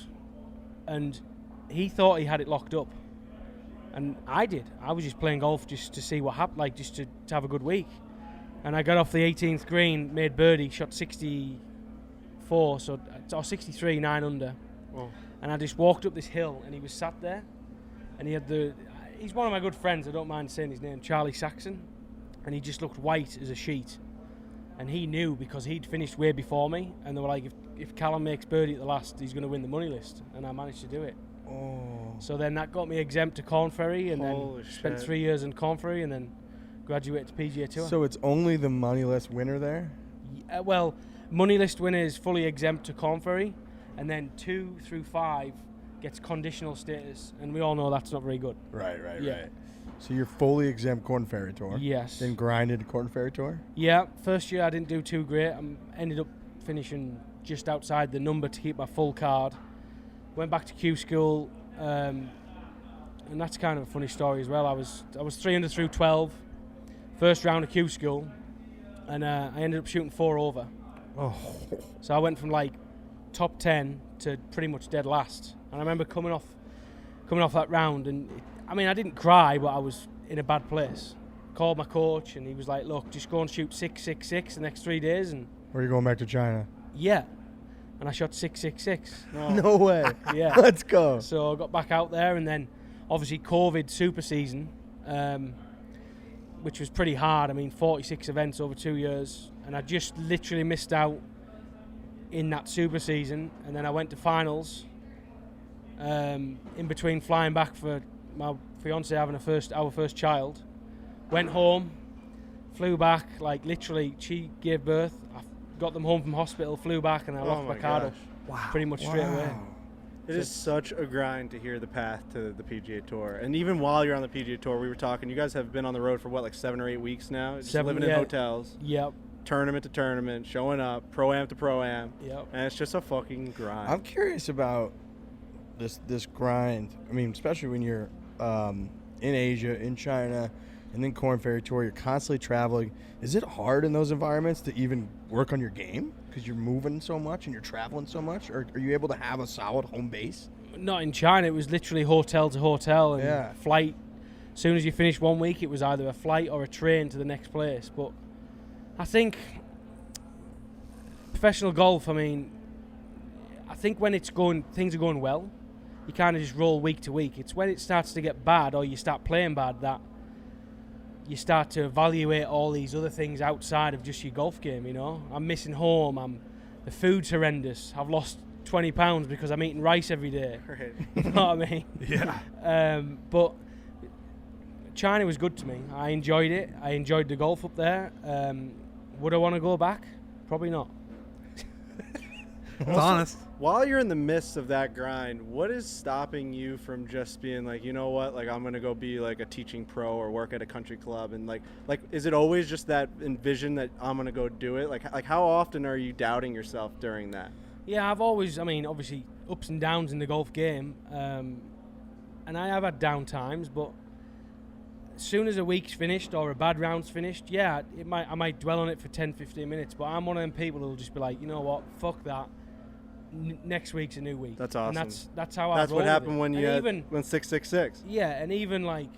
and he thought he had it locked up, and I did. I was just playing golf just to see what happened, like just to have a good week. And I got off the 18th green, made birdie, shot 64, or 63, 9 under. And I just walked up this hill, and he was sat there, and he's one of my good friends, I don't mind saying his name, Charlie Saxon, and he just looked white as a sheet. And he knew, because he'd finished way before me, and they were like, if Callum makes birdie at the last, he's going to win the money list. And I managed to do it. So then that got me exempt to Corn Ferry, and then spent 3 years in Corn Ferry, and then graduated to PGA Tour. So it's only the money list winner there? Well, money list winner is fully exempt to Corn Ferry, and then 2 through 5 gets conditional status, and we all know that's not very good. Right. Yeah. So you're fully exempt Corn Ferry Tour? Yes. Then grinded Corn Ferry Tour? Yeah, first year I didn't do too great. I ended up finishing just outside the number to keep my full card. Went back to Q School, and that's kind of a funny story as well. I was 3 under through 12, first round of Q School, and I ended up shooting 4 over. So I went from like top 10 to pretty much dead last. And I remember coming off that round, and I didn't cry, but I was in a bad place. Called my coach, and he was like, look, just go and shoot 666 the next 3 days. And Or are you going back to China? yeah, and I shot 666. No way. Yeah. Let's go. So I got back out there, and then obviously COVID super season, which was pretty hard. 46 events over 2 years, and I just literally missed out in that super season. And then I went to finals, in between flying back for my fiance having our first child. Went home, flew back, like literally she gave birth. I got them home from hospital, flew back, and I locked my card up pretty much straight away. It is such a grind to hear the path to the PGA Tour. And even while you're on the PGA Tour, we were talking, you guys have been on the road for what, like 7 or 8 weeks now? Just living in hotels. Yep. Tournament to tournament, showing up, pro-am to pro-am. Yep. And it's just a fucking grind. I'm curious about this grind. I mean, especially when you're in Asia, in China, and then Korn Ferry Tour, you're constantly traveling. Is it hard in those environments to even work on your game because you're moving so much and you're traveling so much? Or are you able to have a solid home base? Not in China. It was literally hotel to hotel and flight. As soon as you finish 1 week, it was either a flight or a train to the next place. But I think professional golf, I mean, I think when things are going well, you kind of just roll week to week. It's when it starts to get bad or you start playing bad that you start to evaluate all these other things outside of just your golf game, you know. I'm missing home. The food's horrendous. I've lost 20 pounds because I'm eating rice every day. Right. You know what I mean? Yeah. But China was good to me. I enjoyed it. I enjoyed the golf up there. Would I want to go back? Probably not. It's honest. While you're in the midst of that grind, what is stopping you from just being like, you know what, like I'm gonna go be like a teaching pro or work at a country club, and like is it always just that envision that I'm gonna go do it? Like how often are you doubting yourself during that? Yeah, I've always, I mean, obviously ups and downs in the golf game, and I have had down times, but as soon as a week's finished or a bad round's finished, yeah, I might dwell on it for 10, 15 minutes, but I'm one of them people who'll just be like, you know what, fuck that. Next week's a new week. That's awesome. And that's how I That's what happened when you went 666. Yeah, and even like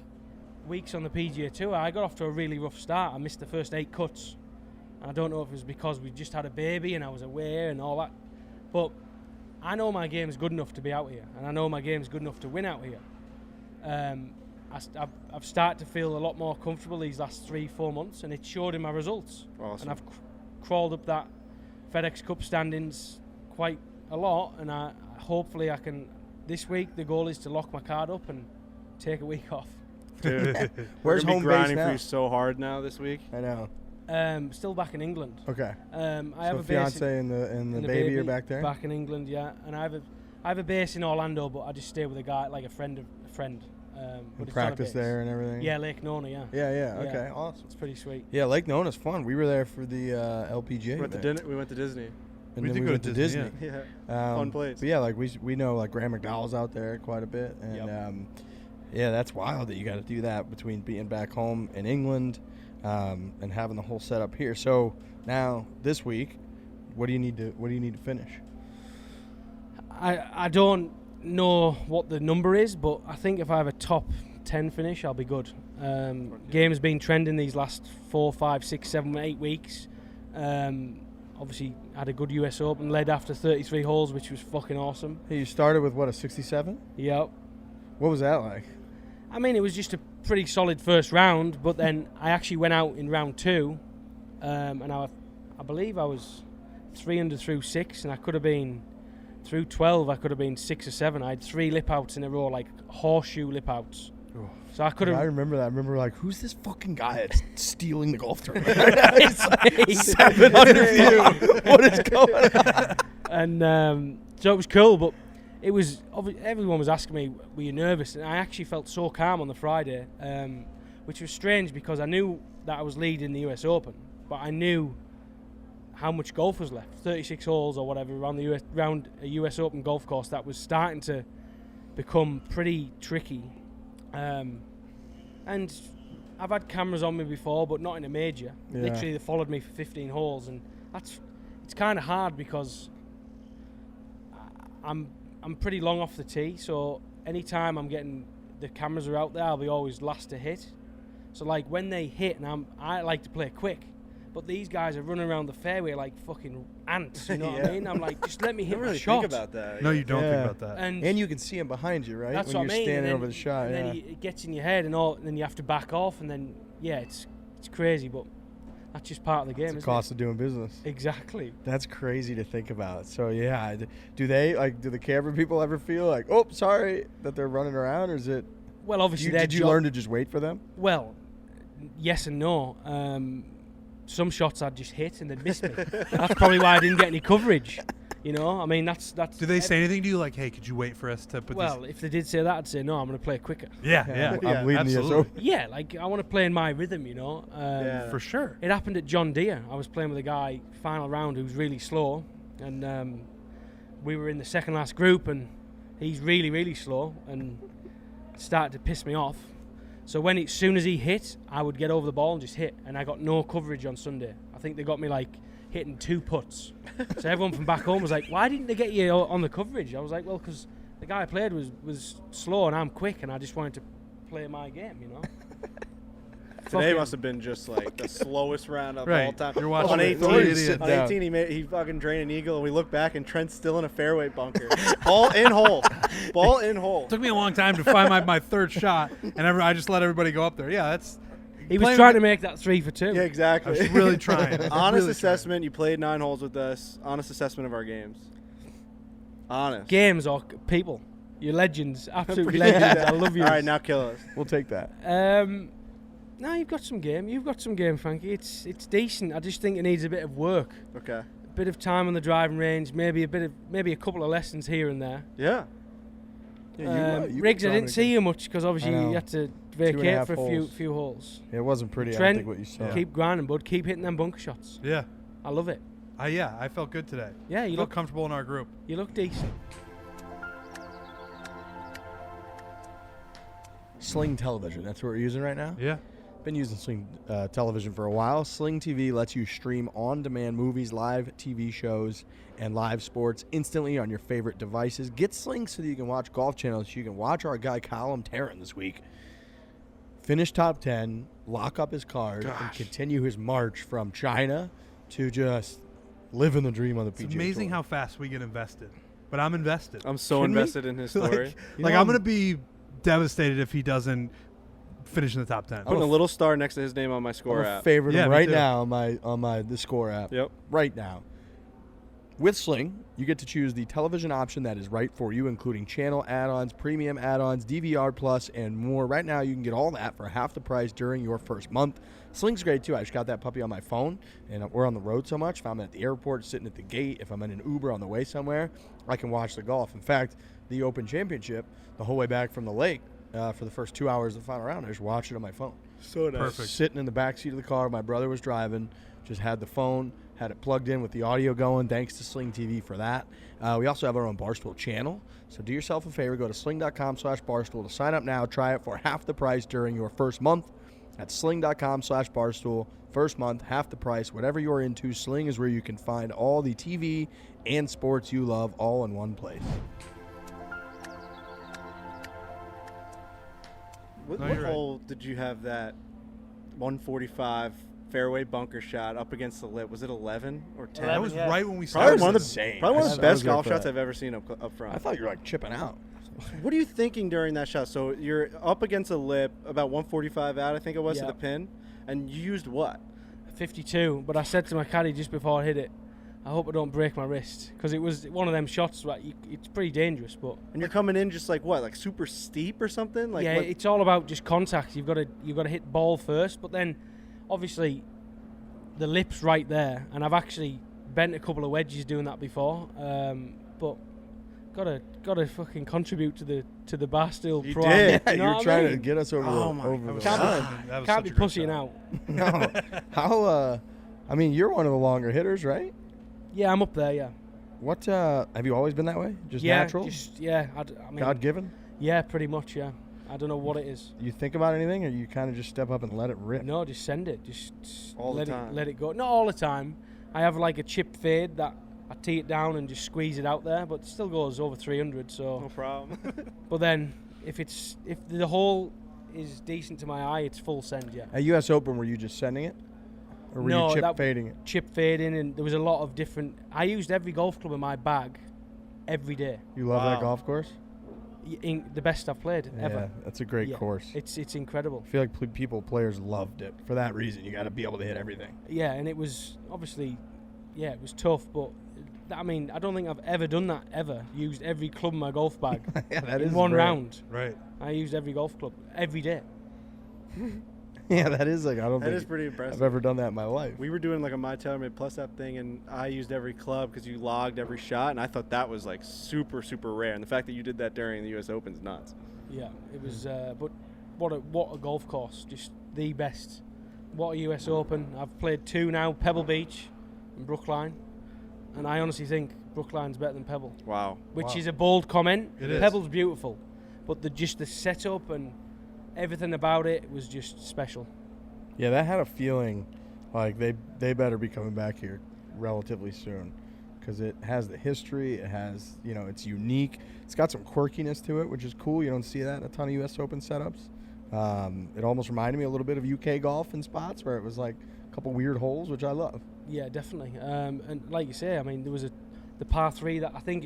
weeks on the PGA Tour, I got off to a really rough start. I missed the first 8 cuts. I don't know if it was because we just had a baby and I was away and all that, but I know my game's good enough to be out here, and I know my game's good enough to win out here. I've started to feel a lot more comfortable these last 3-4 months, and it showed in my results. Awesome. And I've crawled up that FedEx Cup standings quite a lot, and hopefully I can. This week the goal is to lock my card up and take a week off. Dude, Where's we're gonna home be grinding base now? for you so hard now this week. I know. Still back in England. Okay. I have So a base fiance and the baby are back there? Back in England, yeah. And I have a base in Orlando, but I just stay with a guy, like a friend. And practice there and everything? Yeah, Lake Nona, yeah. Yeah. Okay, awesome. It's pretty sweet. Yeah, Lake Nona's fun. We were there for the LPGA. We went to Disney. And We then did we go went to to Disney, Disney. Yeah. Fun place. But yeah, like we know like Graham McDowell's out there quite a bit, and yeah, that's wild that you got to do that between being back home in England and having the whole setup here. So now this week, what do you need to finish? I don't know what the number is, but I think if I have a top 10 finish, I'll be good. Game's been trending these last 4, 5, 6, 7, 8 weeks. Obviously, had a good US Open, led after 33 holes, which was fucking awesome. Hey, you started with what, a 67? Yep. What was that like? I mean, it was just a pretty solid first round, but then I actually went out in round 2, and I believe I was 3 under through 6, and I could have been through 12. I could have been 6 or 7. I had 3 lip outs in a row, like horseshoe lip outs. Oh. So I could have. I remember that. I remember like, who's this fucking guy that's stealing the golf tournament? It's like 7 under view. What is going on? And so it was cool, but it was everyone was asking me, were you nervous? And I actually felt so calm on the Friday, which was strange because I knew that I was leading the US Open, but I knew how much golf was left, 36 holes or whatever around a US Open golf course that was starting to become pretty tricky. And I've had cameras on me before, but not in a major. Yeah. Literally, they followed me for 15 holes, and it's kind of hard because I'm pretty long off the tee. So anytime I'm getting the cameras are out there, I'll be always last to hit. So like when they hit, and I like to play quick, but these guys are running around the fairway like fucking ants. You know what I mean? I'm like, just let me hit don't my really shot. think about that. No, you don't Yeah. think about that. And You can see him behind you, right? that's when what you're I mean. standing and then, over the shot. and Yeah. then it gets in your head, and then you have to back off, and then it's crazy. But That's just part of the game, It's the isn't cost of doing business. it? Exactly. That's crazy to think about. So yeah, do the camera people ever feel like, oh, sorry that they're running around, or is it? Well, obviously, Did you learn to just wait for them? Well, yes and no. Some shots I'd just hit and they'd miss me. That's probably why I didn't get any coverage. You know, I mean, that's. Do they say anything to you like, "Hey, could you wait for us to put Well, if they did say that, I'd say no. I'm going to play quicker. Yeah, I'm leading the absolutely. Yeah, like I want to play in my rhythm. You know. For sure. It happened at John Deere. I was playing with a guy final round who's really slow, and we were in the second last group, and he's really, really slow, and started to piss me off. So as soon as he hit, I would get over the ball and just hit, and I got no coverage on Sunday. I think they got me like hitting 2 putts. So everyone from back home was like, "Why didn't they get you on the coverage?" I was like, "Well, because the guy I played was slow and I'm quick, and I just wanted to play my game, you know." Today must have been just like the slowest round of all time. You're watching on it. 18, on 18 he fucking drained an eagle, and we look back and Trent's still in a fairway bunker. Ball in hole. Took me a long time to find my third shot, and I just let everybody go up there. Yeah, that's. He was trying to make that 3 for 2. Yeah, exactly. I was really trying. Honest assessment. You played 9 holes with us. Honest assessment of our games. Honest. Games or people. You're legends. Absolute legends. I love you. All right, now kill us. We'll take that. No, you've got some game. You've got some game, Frankie. It's decent. I just think it needs a bit of work. Okay. A bit of time on the driving range. Maybe a couple of lessons here and there. Yeah. Riggs, I didn't see you much because obviously you had to vacate for a few holes. It wasn't pretty. Trent, I don't think what you saw. Keep grinding, bud. Keep hitting them bunker shots. Yeah. I love it. I felt good today. Yeah, you felt look comfortable in our group. You look decent. Sling Television. That's what we're using right now. Yeah. Been using Sling Television for a while. Sling TV lets you stream on-demand movies, live TV shows, and live sports instantly on your favorite devices. Get Sling so that you can watch Golf Channel, so you can watch our guy Callum Tarren this week finish top 10, lock up his card, and continue his march from China to just living the dream on the PGA It's amazing Tour. how fast we get invested. But I'm invested. I'm so invested in his story. I'm going to be devastated if he doesn't finish in the top 10. Putting a little star next to his name on my score I'm a app. favorite Yeah, him me right too. now on the score app. Yep. Right now. With Sling, you get to choose the television option that is right for you, including channel add-ons, premium add-ons, DVR Plus, and more. Right now, you can get all that for half the price during your first month. Sling's great, too. I just got that puppy on my phone, and we're on the road so much. If I'm at the airport, sitting at the gate, if I'm in an Uber on the way somewhere, I can watch the golf. In fact, the Open Championship, the whole way back from the lake, for the first 2 hours of the final round, I just watched it on my phone. So nice. Perfect. Sitting in the back seat of the car, my brother was driving, just had the phone, had it plugged in with the audio going. Thanks to Sling TV for that. We also have our own Barstool channel. So do yourself a favor. Go to sling.com/Barstool to sign up now. Try it for half the price during your first month. That's sling.com/Barstool. First month, half the price. Whatever you're into, Sling is where you can find all the TV and sports you love all in one place. What No, you're right. hole did you have that 145 fairway bunker shot up against the lip? Was it 11 or 10? That was right when we Probably started. one of this. the insane. probably one of I the was best there golf for shots that. I've ever seen up front. I thought you were like chipping out. What are you thinking during that shot? So you're up against a lip, about 145 out, I think it was, to Yeah. the pin, and you used what? 52, but I said to my caddy just before I hit it, I hope I don't break my wrist, because it was one of them shots. Right, it's pretty dangerous, but And you're coming in just like what, like super steep or something? Like yeah, what? it's all about just contact. You've got to hit ball first, but then obviously the lip's right there, and I've actually bent a couple of wedges doing that before. But gotta fucking contribute to the Barstool You Pro. did. Yeah, You know you're what I trying to mean? get us over Oh the, my over the God. line. That was Can't such be a great pussying shot. out. No. How, I mean, you're one of the longer hitters, right? Yeah, I'm up there. Yeah. What, have you always been that way? Just yeah, natural? I mean, God-given? yeah, pretty much. Yeah. I don't know what it is. You think about anything, or you kind of just step up and let it rip? No, just send it. Just All the let time. it let it go. Not all the time. I have like a chip fade that I tee it down and just squeeze it out there, but it still goes over 300. So, No problem. but then if the hole is decent to my eye, it's full send. Yeah. At U.S. Open, were you just sending it? Or were No, you chip that- fading it? Chip fading, and there was a lot of different. I used every golf club in my bag every day. You love Wow. that golf course? the best I've played ever. Yeah, that's a great Yeah. course. It's incredible. I feel like players loved it. For that reason, you got to be able to hit everything. Yeah, and it was obviously, it was tough, but I mean, I don't think I've ever done that ever. Used every club in my golf bag Yeah, that in is one rare. round. Right. I used every golf club every day. Yeah, that is like, I don't That is think pretty impressive. I've ever done that in my life. We were doing like a My TaylorMade Plus app thing, and I used every club because you logged every shot, and I thought that was like super, super rare. And the fact that you did that during the U.S. Open is nuts. Yeah, it was. But what a golf course! Just the best. What a US Open! I've played 2 now: Pebble Beach and Brookline, and I honestly think Brookline's better than Pebble. Wow. Which is a bold comment. It is. Pebble's beautiful, but the setup and everything about it was just special. Yeah, that had a feeling like they better be coming back here relatively soon, because it has the history. It has, it's unique. It's got some quirkiness to it, which is cool. You don't see that in a ton of U.S. Open setups. It almost reminded me a little bit of UK golf in spots where it was like a couple weird holes, which I love. Yeah, definitely. And like you say, I mean, there was the par 3 that I think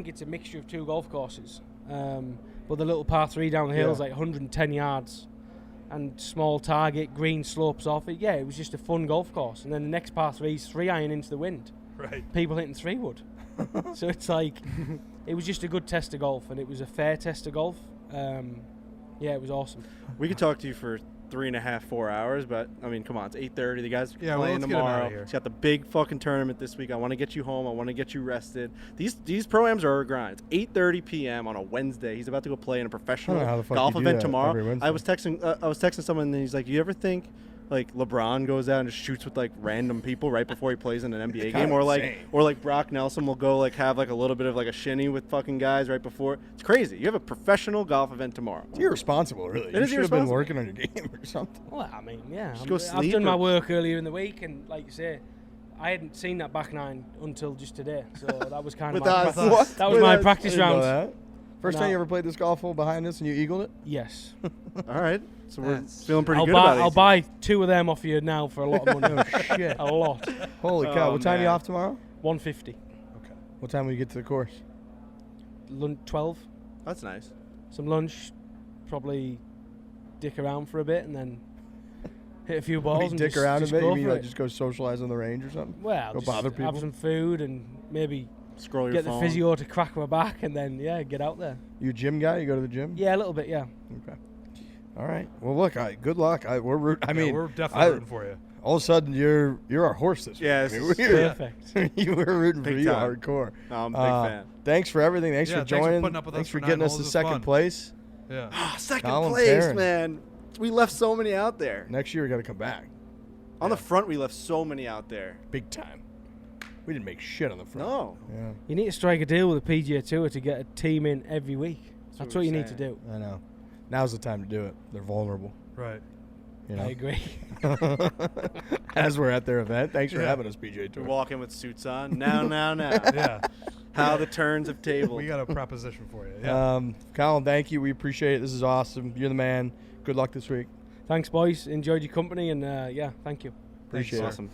it's a mixture of 2 golf courses. But the little par 3 down the hill is like 110 yards and small target, green slopes off it. Yeah, it was just a fun golf course. And then the next par 3 is 3-iron into the wind. Right. People hitting 3-wood. So it's like, it was just a good test of golf, and it was a fair test of golf. Yeah, it was awesome. We could talk to you for 3.5, 4 hours, but I mean, come on, it's 8:30. The guys Yeah, well, playing let's get 'em outta tomorrow. here. He's got the big fucking tournament this week. I want to get you home. I want to get you rested. These pro-ams are a grind. It's 8:30 p.m. on a Wednesday. He's about to go play in a professional I don't know how the fuck golf you do event that tomorrow. every Wednesday. I was texting someone, and he's like, "You ever think like LeBron goes out and just shoots with like random people right before he plays in an NBA game, or like Brock Nelson will go like have like a little bit of like a shinny with fucking guys right before? It's crazy. You have a professional golf event tomorrow. It's irresponsible, really. It You is should have been irresponsible. working on your game or something. Well, I mean, yeah. Just go I've sleep done my or- work earlier in the week, and like you say, I hadn't seen that back 9 until just today. So that was kind of With us. What? that was With my us? practice I didn't know round. that. First No. time you ever played this golf hole behind us and you eagled it? Yes. All right, so we're That's- feeling pretty I'll good about it. I'll buy 2 of them off you now for a lot of money. Shit. A lot. Holy cow. Oh, What time are you man. off tomorrow? 150. What time will you get to the course? 12. That's nice. Some lunch. Probably dick around for a bit and then hit a few balls You and dick just, around just a bit? go You mean for like it. just go socialize on the range or something? Well, go just bother have people? some food and maybe Scroll your get phone. the physio to crack my back and then, get out there. You a gym guy? You go to the gym? Yeah, a little bit, yeah. Okay. All right. Well, look, good luck. We're We're definitely rooting for you. all of a sudden you're our horse this week. Yeah, I this mean, is Perfect. you were rooting for Big you time. hardcore. No, I'm a big fan. Thanks for everything. Thanks Yeah, for thanks for joining. putting up with thanks us for for getting 9 us holes. to It was second fun. place. Yeah. Second Callum place, Tarren. man. We left so many out there. Next year we got to come back, On the front, we left so many out there. big time. We didn't make shit on the front. No. Yeah, You need to strike a deal with the PGA Tour to get a team in every week. That's what what you we're need to do. I know. Now's the time to do it. They're vulnerable. Right. You know? I agree. As we're at their event. Thanks for Yeah. having us, PGA We Tour. walk in with suits on. Now. Yeah. How the turns have tabled. We got a proposition for you. Yeah. Colin, thank you. We appreciate it. This is awesome. You're the man. Good luck this week. Thanks, boys. Enjoyed your company, and thank you. Appreciate it. Awesome.